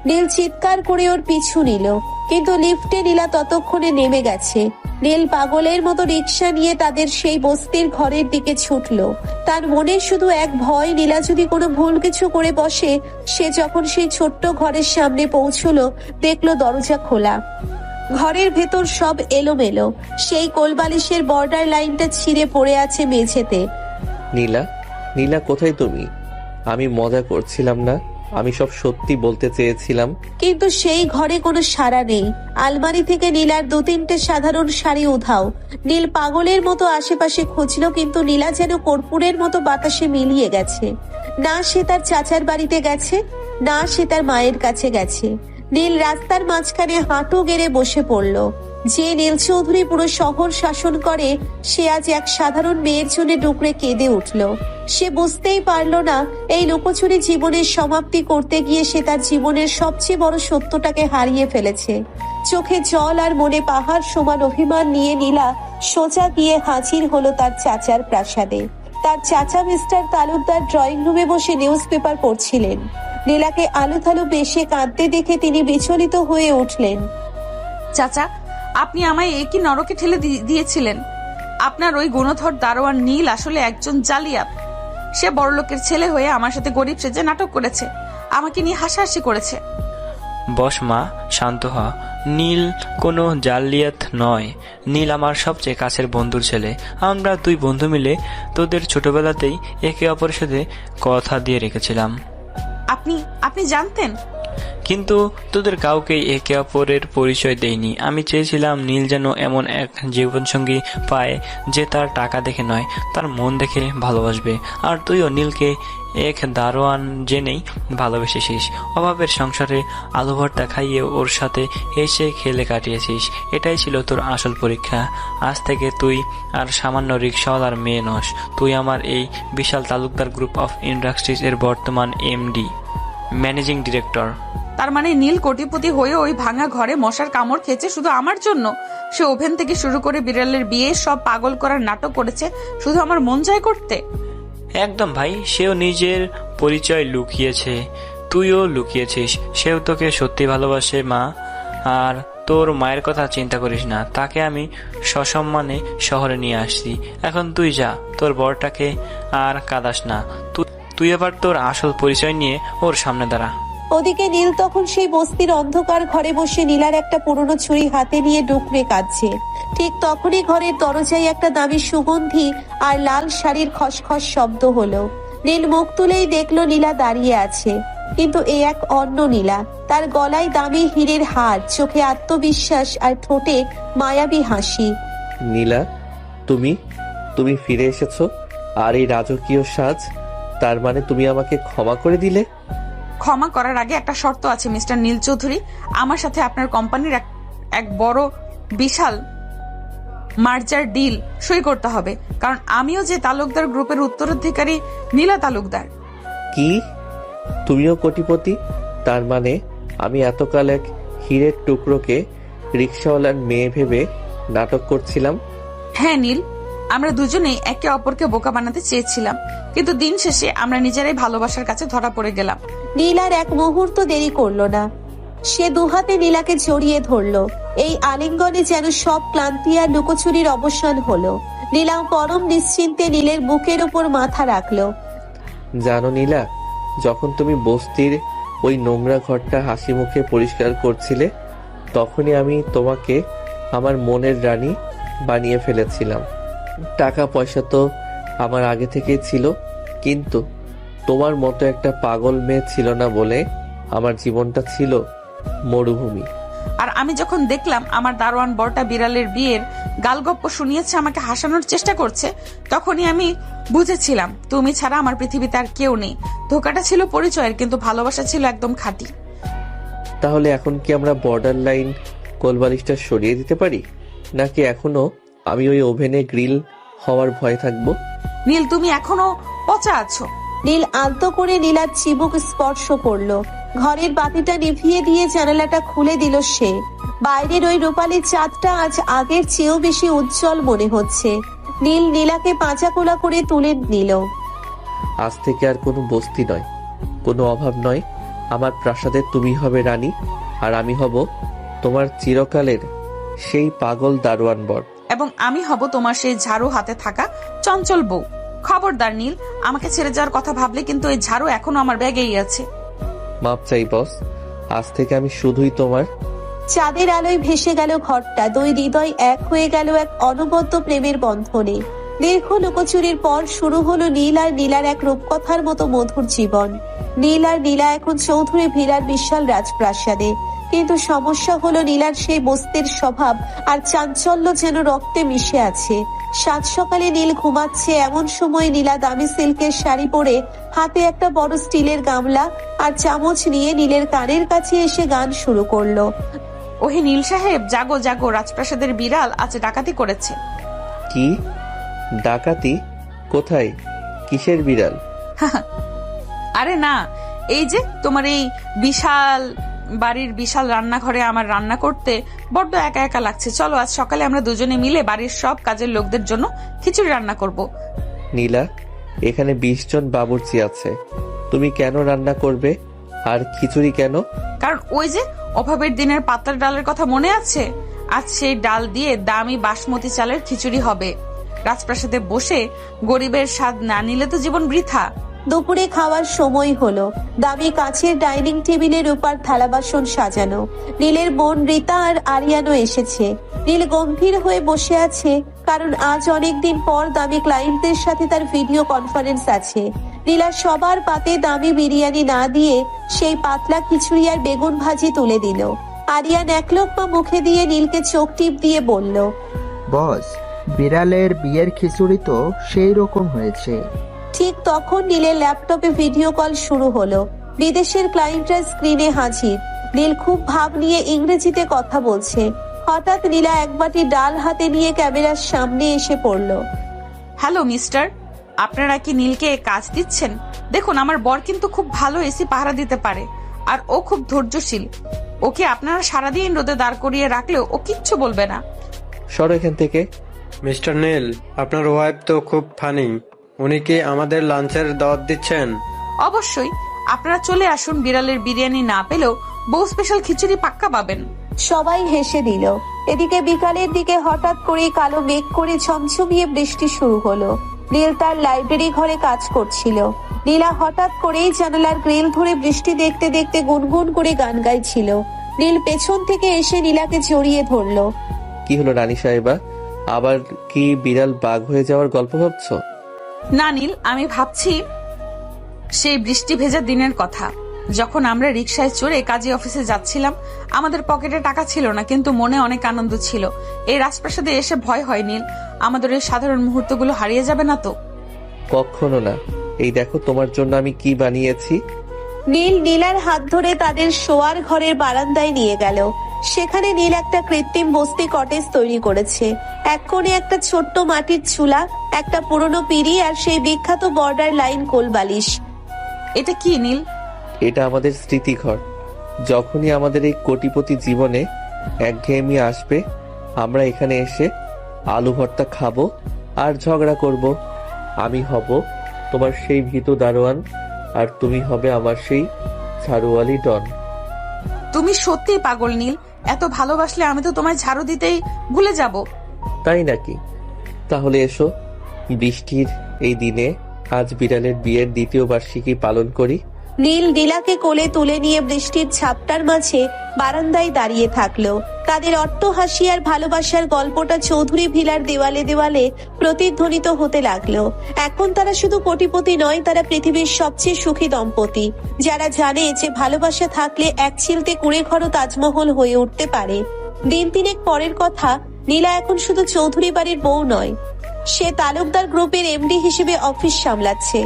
নীল চিৎকার করে ওর পিছু নিল, কিন্তু লিফটে নীলা ততক্ষণে নেমে গেছে। নীল পাগলের মতো রিক্সা নিয়ে তাদের সেই বস্তির ঘরের দিকে ছুটলো। তার মনে শুধু এক ভয়, নীলা যদি কোনো ভুল কিছু করে বসে। সে যখন সেই ছোট্ট ঘরের সামনে পৌঁছলো, দেখলো দরজা খোলা। ঘরের ভেতর সব এলোমেলো। সেই কোলবালিশের বর্ডার লাইনটা ছিঁড়ে পড়ে আছে মেঝেতে। নীলা, নীলা কোথায় তুমি? আমি মজা করছিলাম না। আমি সব সত্যি বলতে চেয়েছিলাম। কিন্তু সেই ঘরে কোনো সাড়া নেই। আলমারি থেকে নীলার 2-3টে সাধারণ শাড়ি উধাও। নীল পাগলের মতো আশেপাশে খুঁজলো, কিন্তু নীলা যেন কর্পূরের মতো বাতাসে মিলিয়ে গেছে। না সে তার চাচার বাড়িতে গেছে, না সে তার মায়ের কাছে গেছে। নীল রাস্তার মাঝখানে হাঁটু গেড়ে বসে পড়ল। যে নীল চৌধুরী পুরো শহর শাসন করে, সে আজ এক সাধারণ মেয়ের জন্য ডুকরে কেঁদে উঠল। সে বুঝতেই পারল না এই লুকোচুরি জীবনের সমাপ্তি করতে গিয়ে সে তার জীবনের সবচেয়ে বড় সত্যটাকে হারিয়ে ফেলেছে। চোখে জল আর মনে পাহাড় সমান অভিমান নিয়ে নীলা সোজা গিয়ে হাজির হলো তার চাচার প্রাসাদে। তার চাচা মিস্টার তালুকদার ড্রয়িং রুমে বসে নিউজ পেপার পড়ছিলেন। নীলাকে আলুথালু বেশে কাঁদতে দেখে তিনি বিচলিত হয়ে উঠলেন। চাচা, আপনি আমায় একই নরকে ঠেলে দিয়েছিলেন। আপনার ওই গুণধর দারোয়ান নীল আসলে একজন জালিয়াত। সে বড়লোকের ছেলে হয়ে আমার সাথে গরিব সেজে নাটক করেছে, আমাকে নিয়ে হাসাহাসি করেছে। বস মা, শান্ত হ। নীল কোনো জালিয়াত নয়। নীল আমার সবচেয়ে কাছের বন্ধুর ছেলে। আমরা 2 বন্ধু মিলে তোদের ছোটবেলাতেই একে অপরের সাথে কথা দিয়ে রেখেছিলাম। আপনি জানতেন? কিন্তু তোদের কাউকেই একে অপরের পরিচয় দেয়নি। আমি চেয়েছিলাম নীল যেন এমন এক জীবনসঙ্গী পায় যে তার টাকা দেখে নয়, তার মন দেখে ভালোবাসবে। আর তুইও নীলকে এক দারোয়ান জেনেই ভালোবেসেছিস। অভাবের সংসারে আলু ভর্তা খাইয়ে ওর সাথে এসে খেলে কাটিয়েছিস। এটাই ছিল তোর আসল পরীক্ষা। আজ থেকে তুই আর সামান্য রিক্সাওয়ালার মেয়ে নস। তুই আমার এই বিশাল তালুকদার গ্রুপ অফ ইন্ডাস্ট্রিজ এর বর্তমান এমডি, ম্যানেজিং ডিরেক্টর। তার মানে নীল কোটিপতি হয়ে ওই ভাঙা ঘরে মশার কামড় খেয়েছে শুধু আমার জন্য? সে ওভেন থেকে শুরু করে বিড়ালের বিয়ে সব পাগল করার নাটক করেছে শুধু আমার মন জয় করতে? একদম ভাই, সেও নিজের পরিচয় লুকিয়েছে, তুইও লুকিয়েছিস। সেও তোকে সত্যি ভালোবাসে মা। আর তোর মায়ের কথা চিন্তা করিস না, তাকে আমি সসম্মানে শহরে নিয়ে আসছি। এখন তুই যা, তোর বরটাকে আর কাঁদাস না। তুই এবার তোর আসল পরিচয় নিয়ে ওর সামনে দাঁড়া। ওদিকে নীল তখন সেই বস্তির অন্ধকার ঘরে বসে নীলার একটা পুরনো ছুরি হাতে নিয়ে ডুকরে কাঁদছে। ঠিক তখনই ঘরের দরজায় একটা দামি সুগন্ধি আর লাল শাড়ির খসখস শব্দ হলো। নীল মুখ তুলেই দেখলো নীলা দাঁড়িয়ে আছে, কিন্তু এ এক অন্য নীলা। তার গলায় দামি হীরের হার, চোখে আত্মবিশ্বাস আর ঠোঁটে মায়াবী হাসি। নীলা, তুমি ফিরে এসেছো। আর এই রাজকীয় সাজ, তার মানে তুমি আমাকে ক্ষমা করে দিলে? ক্ষমা করার আগে একটা শর্ত আছে মিস্টার নীল চৌধুরী। আমার সাথে আপনার কোম্পানির এক বড় বিশাল মার্জার ডিল সই করতে হবে, কারণ আমিও যে তালুকদার গ্রুপের উত্তরাধিকারী নীলা তালুকদার। কি? তুমিও কোটিপতি? তার মানে আমি এতকাল এক হীরের টুকরোকে রিক্সাওয়ালার মেয়ে ভেবে নাটক করছিলাম। হ্যাঁ নীল, আমরা দুজনেই একে অপরকে বোকা বানাতে চেয়েছিলাম, কিন্তু দিন শেষে আমরা নিজেরাই ভালোবাসার কাছে ধরা পড়ে গেলাম। নীল আর এক মুহূর্ত দেরি করলো না। সে দুহাতে নীলাকে জড়িয়ে ধরলো। এই আলিঙ্গনে যেন সব ক্লান্তি আর লুকোচুরির অবসান হলো। নীলা পরম নিশ্চিন্তে নীলের বুকের উপর মাথা রাখলো। জানো নীলা, যখন তুমি বস্তির ওই নোংরা ঘরটা হাসি মুখে পরিষ্কার করছিলে, তখনই আমি তোমাকে আমার মনের রানী বানিয়ে ফেলেছিলাম। টাকা পয়সা তো আমার আগে থেকেই ছিল, কিন্তু তোমার মতো একটা পাগল মেয়ে ছিল না বলে আমার জীবনটা ছিল মরুভূমি। আর আমি যখন দেখলাম আমার দারোয়ান বরটা বিড়ালের বিয়ের গালগপ্প শুনিয়েছে, আমাকে হাসানোর চেষ্টা করছে, তখনই আমি বুঝেছিলাম তুমি ছাড়া আমার পৃথিবীতে আর কেউ নেই। ধোকাটা ছিল পরিচয়ের, কিন্তু ভালোবাসা ছিল একদম খাঁটি। তাহলে এখন কি আমরা বর্ডার লাইন কোলবালিশটা সরিয়ে দিতে পারি, নাকি এখনো আমি ওই ওভেনে গ্রিল হওয়ার ভয় থাকবো? নীল, তুমি এখনো পচা আছো। নীল আলতো করে নীলার চিবুক স্পর্শ করলো। ঘরের বাতিটা নিভিয়ে দিয়ে জানালাটা খুলে দিল সে। বাইরের ওই রূপালী চাঁদটা আজ আগের চেয়েও বেশি উজ্জ্বল মনে হচ্ছে। নীল নীলাকে পাঁচাকোলা করে তুলে নিল। আজ থেকে আর কোনো বস্তি নয়, কোনো অভাব নয়। আমার প্রাসাদে তুমি হবে রানী, আর আমি হব তোমার চিরকালের সেই পাগল দারোয়ান বর। এবং আমি হব তোমার সেই ঝাড়ু হাতে থাকা চঞ্চল বউ। খবরদার নীল, আমাকে ছেড়ে যাওয়ার কথা ভাবলে কিন্তু এই ঝাড়ু এখনো আমার ব্যাগেই আছে। মাপ চাই বস, আজ থেকে আমি শুধুই তোমার। চাঁদের আলোয় ভেসে গেল ঘরটা। দুই হৃদয় এক হয়ে গেল এক অনবদ্য প্রেমের বন্ধনে। দীর্ঘ লুকোচুরির পর শুরু হলো নীল আর নীলার এক রূপকথার মতো মধুর জীবন। নীল আর নীলা এখন চৌধুরী ভিলার বিশাল রাজপ্রাসাদে। কিন্তু সমস্যা হলো নীলার সেই বস্তির স্বভাব আর চাঞ্চল্য যেন রক্তে মিশে আছে। সাত সকালে নীল ঘুমাচ্ছে, এমন সময় নীলা দামি সিল্কের শাড়ি পরে হাতে একটা বড় স্টিলের গামলা আর চামচ নিয়ে নীলের কানের কাছে এসে গান শুরু করলো। ওহে নীল সাহেব, জাগো জাগো, রাজপ্রাসাদের বিড়াল আজ ডাকাতি করেছে। কি ডাকাতি? কোথায়? কিসের বিড়াল? আরে না, এই যে তোমার এই বিশাল বাড়ির বিশাল রান্নাঘরে আমার রান্না করতে বড্ড একা একা লাগছে। চলো আজ সকালে আমরা দুজনে মিলে বাড়ির সব কাজের লোকদের জন্য খিচুড়ি রান্না করব। নীলা, এখানে 20 জন বাবুর্চি আছে, তুমি কেন রান্না করবে? আর খিচুড়ি কেন? কারণ ওই যে অভাবের দিনের পাতলা ডালের কথা মনে আছে? আজ সেই ডাল দিয়ে দামি বাসমতি চালের খিচুড়ি হবে। রাজপ্রাসাদে বসে গরিবের স্বাদ না নিলে তো জীবন বৃথা। দুপুরে খাওয়ার সময় হলো। দামি কাঁচের ডাইনিং টেবিলের উপর থালা বাসন সাজানো। নীলের বোন রীতা আর আরিয়ানও এসেছে। নীল গম্ভীর হয়ে বসে আছে, কারণ আজ অনেকদিন পর দামি ক্লায়েন্টদের সাথে তার ভিডিও কনফারেন্স আছে। নীলা সবার পাতে দামি বিরিয়ানি না দিয়ে সেই পাতলা খিচুড়ি আর বেগুন ভাজি তুলে দিল। আরিয়ান এক লোকমা মুখে দিয়ে নীলকে চোখ টিপ দিয়ে বলল, বস, বিড়ালের বিয়ের খিচুড়ি তো সেই রকম হয়েছে। ঠিক তখন নীলের ল্যাপটপে ভিডিও কল শুরু হলো। বিদেশের ক্লায়েন্টরা স্ক্রিনে হাজির। নীল খুব ভাব নিয়ে ইংরেজিতে কথা বলছে। হঠাৎ নীলা এক বাটি ডাল হাতে নিয়ে ক্যামেরার সামনে এসে পড়ল। হ্যালো মিস্টার, আপনারা কি নীলকে কাজ দিচ্ছেন? দেখুন, আমার বর কিন্তু খুব ভালো এসি পাহারা দিতে পারে আর ও খুব ধৈর্যশীল। ওকে আপনারা সারাদিন রোদে দাঁড় করিয়ে রাখলেও ও কিচ্ছু বলবে না। সরো এখান থেকে। মিস্টার নীল, আপনার ওয়াইফ তো খুব ফানি। উনি কি আমাদের লাঞ্চের দাওয়াত দিচ্ছেন? অবশ্যই, আপনারা চলে আসুন। বিড়ালের বিরিয়ানি না পেলেও বউ স্পেশাল খিচুড়ি পাক্কা পাবেন। সবাই হেসে দিল। এদিকে বিকালের দিকে হঠাৎ করে কালো মেঘ করে ঝমঝমিয়ে বৃষ্টি শুরু হলো। নীল তার লাইব্রেরি ঘরে কাজ করছিল। নীলা হঠাৎ করেই জানালার গ্রিল ধরে বৃষ্টি দেখতে দেখতে গুনগুন করে গান গাইছিল। নীল পেছন থেকে এসে নীলাকে জড়িয়ে ধরলো। কি হলো রানী সাহেবা, আবার কি বিড়াল বাঘ হয়ে যাওয়ার গল্প ভাবছো? না নীল, আমি ভাবছি সেই বৃষ্টি ভেজা দিনের কথা, যখন আমরা রিকশায় চড়ে কাজী অফিসে যাচ্ছিলাম। আমাদের পকেটে টাকা ছিল না, কিন্তু মনে অনেক আনন্দ ছিল। এই রাজপ্রাসাদে এসে ভয় হয় নীল, আমাদের এই সাধারণ মুহূর্তগুলো হারিয়ে যাবে না তো? কখনো না। এই দেখো তোমার জন্য আমি কি বানিয়েছি। নীল নীলার হাত ধরে তাদের শোয়ার ঘরের বারান্দায় নিয়ে গেল। সেখানে নীল একটা কৃত্রিম বস্তি কটেজ তৈরি করেছে। এক কোণে একটা ছোট্ট মাটির চুলা, একটা পুরনো পিঁড়ি আর সেই বিখ্যাত বর্ডার লাইন কোলবালিশ। এটা কি নীল? এটা আমাদের স্মৃতিঘর। যখনই আমাদের এই কোটিপতি জীবনে একঘেয়েমি আসবে, আমরা এখানে এসে আলু ভর্তা খাবো আর ঝগড়া করব। আমি হব তোমার সেই ভীতু দারোয়ান, আর তুমি হবে আমার সেই ঝাড়ুওয়ালি ডন। তুমি সত্যিই পাগল নীল, এত ভালোবাসলে আমি তো তোমায় ঝাড়ু দিতেই ভুলে যাব। তাই নাকি? তাহলে এসো, বৃষ্টির এই দিনে আজ বিড়ালের বিয়ের ২য় বার্ষিকী পালন করি। নীল নীলাকে কোলে তুলে নিয়ে বৃষ্টির ছাপটার মাঝে বারান্দায় দাঁড়িয়ে থাকলো। তাদের অট্টহাসি আর ভালোবাসার গল্পটা চৌধুরী ভিলার দেওয়ালে দেওয়ালে প্রতিধ্বনিত হতে লাগলো। এখন তারা শুধু কোটিপতি নয়, তারা পৃথিবীর সবচেয়ে সুখী দম্পতি, যারা জানে যে ভালোবাসা থাকলে এক চিলতে কুঁড়ে ঘরও তাজমহল হয়ে উঠতে পারে। দিন তিনেক পরের কথা, নীলা এখন শুধু চৌধুরী বাড়ির বউ নয়, সে তালুকদার গ্রুপের এমডি হিসেবে অফিস সামলাচ্ছে।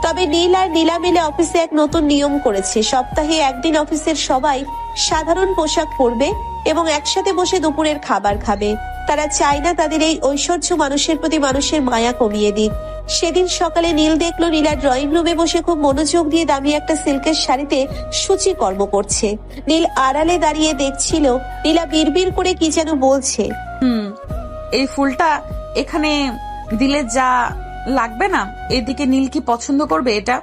তবে নীল আর নীলা মিলে অফিসে এক নতুন নিয়ম করেছে। সপ্তাহে একদিন অফিসের সবাই সাধারণ পোশাক পরবে এবং একসাথে বসে দুপুরের খাবার খাবে। তারা চায় না তাদের এই ঐশ্বর্য মানুষের প্রতি মানুষের মায়া কমিয়ে দিক। সেদিন সকালে নীল দেখলো নীলা ড্রয়িং রুমে বসে খুব মনোযোগ দিয়ে দামি একটা সিল্কের শাড়িতে সূচিকর্ম করছে। নীল আড়ালে দাঁড়িয়ে দেখছিল। নীলা বিড়বিড় করে কি যেন বলছে। এই ফুলটা এখানে দিলে যা লাগবে না, এদিকে নীল কি পছন্দ করবে এটা?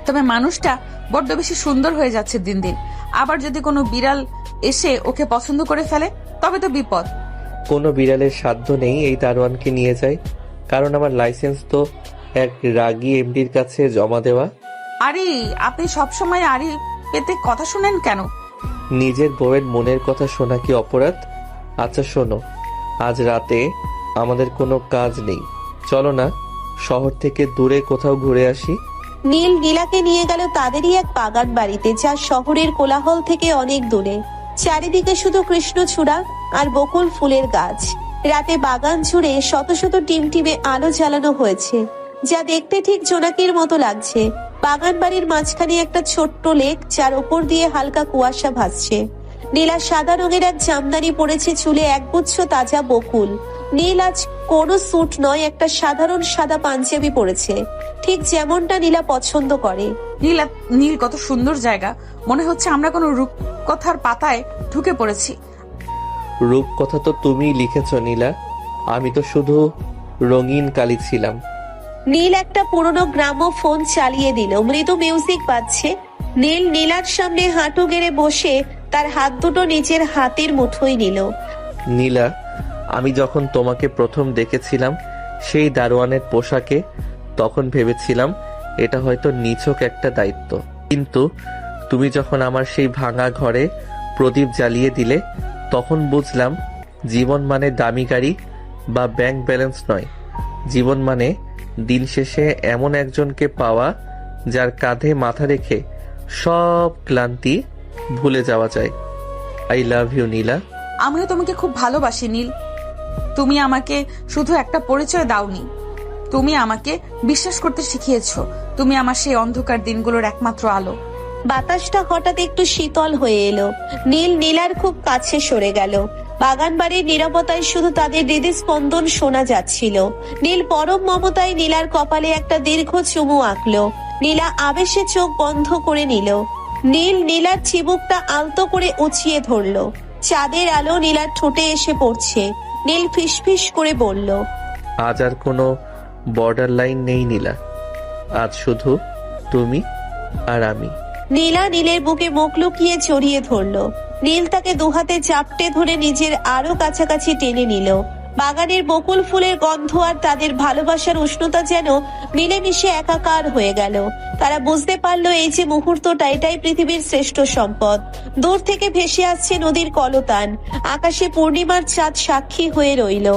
তবে মানুষটা বড্ড বেশি সুন্দর হয়ে যাচ্ছে দিন দিন। আবার যদি কোনো বিড়াল এসে ওকে পছন্দ করে ফেলে, তবে তো বিপদ। কোনো বিড়ালের সাধ্য নেই এই দারোয়ানকে নিয়ে যায়, কারণ আমার লাইসেন্স তো এক রাগী এমডির কাছে জমা দেওয়া। আরে আপনি সবসময় আরে পেতে কথা শুনেন কেন? নিজের বউয়ের মনের কথা শোনা কি অপরাধ? আচ্ছা শোনো, আজ রাতে আমাদের কোনো কাজ নেই, চলো না শহর থেকে দূরে কোথাও ঘুরে আসি। নীল নীলাকে নিয়ে গেল তাদেরই এক বাগান বাড়িতে, যা শহরের কোলাহল থেকে অনেক দূরে। চারিদিকে শুধু কৃষ্ণচূড়া আর বকুল ফুলের গাছ। রাতে বাগান জুড়ে শত শত টিমটিমে আলো জ্বালানো হয়েছে, যা দেখতে ঠিক জোনাকির মতো লাগছে। বাগান বাড়ির মাঝখানে একটা ছোট্ট লেক, যার ওপর দিয়ে হালকা কুয়াশা ভাসছে। নীলা সাদা রঙের এক জামদানি পরেছে, চুলে একগুচ্ছ তাজা বকুল। নীল আজ কোনো স্যুট নয়, একটা সাধারণ সাদা পাঞ্জাবি পরেছে, ঠিক যেমনটা নীলা পছন্দ করে। নীল কত সুন্দর জায়গা, মনে হচ্ছে আমরা কোনো রূপকথার পাতায় ঢুকে পড়েছি। রূপকথা তো তুমিই লিখেছ নীলা, আমি তো শুধু রঙিন কালি ছিলাম। নীল একটা পুরনো গ্রামোফোন চালিয়ে দিল, মৃদু মিউজিক বাজছে। নীল নীলার সামনে হাঁটু গেড়ে বসে তার হাত দুটো নিজের হাতের মুঠোয় নিল। নীলা, আমি যখন তোমাকে প্রথম দেখেছিলাম সেই দারোয়ানের পোশাকে, তখন ভেবেছিলাম এটা হয়তো নিছক একটা দায়িত্ব। কিন্তু তুমি যখন আমার সেই ভাঙা ঘরে প্রদীপ জ্বালিয়ে দিলে, তখন বুঝলাম জীবন মানে দামি গাড়ি বা ব্যাংক ব্যালেন্স নয়। জীবন মানে দিন শেষে এমন একজনকে পাওয়া যার কাঁধে মাথা রেখে সব ক্লান্তি ভুলে যাওয়া যায়। আই লাভ ইউ নীলা। আমিও তোমাকে খুব ভালোবাসি নীল। তুমি আমাকে শুধু একটা পরিচয় দাওনি, তুমি আমাকে বিশ্বাস করতে শিখিয়েছো। তুমি আমার সেই অন্ধকার দিনগুলোর একমাত্র আলো। বাতাসটা হঠাৎ একটু শীতল হয়ে এলো। নীল নীলার খুব কাছে সরে গেল। বাগান বাড়ির নীরবতায় শুধু তাদের হৃদস্পন্দন শোনা যাচ্ছিল। নীল পরম মমতায় নীলার কপালে একটা দীর্ঘ চুমু আঁকলো। নীলা আবেশে চোখ বন্ধ করে নিল। নীল নীলার চিবুকটা আলতো করে উঁচিয়ে ধরলো। চাঁদের আলো নীলার ঠোঁটে এসে পড়ছে। নীল ফিসফিস করে বলল, আজ আর কোনো বর্ডার লাইন নেই নীলা, আজ শুধু তুমি আর আমি। নীলা নীলের বুকে মুখ লুকিয়ে জড়িয়ে ধরলো। নীল তাকে দুহাতে চাপটে ধরে নিজের আরো কাছাকাছি টেনে নিল। বাগানের বকুল ফুলের গন্ধ আর তাদের ভালোবাসার উষ্ণতা যেন মিলেমিশে একাকার হয়ে গেল। তারা বুঝতে পারলো এই যে মুহূর্তটা, এটাই পৃথিবীর শ্রেষ্ঠ সম্পদ। দূর থেকে ভেসে আসছে নদীর কলতান, আকাশে পূর্ণিমার চাঁদ সাক্ষী হয়ে রইল।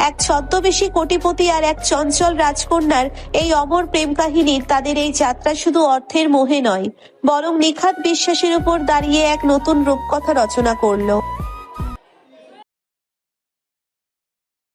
এক ছদ্মবেশী কোটিপতি আর এক চঞ্চল রাজকন্যার এই অমর প্রেম কাহিনী। তাদের এই যাত্রা শুধু অর্থের মোহে নয়, বরং নিখাত বিশ্বাসের উপর দাঁড়িয়ে এক নতুন রূপকথা রচনা করলো।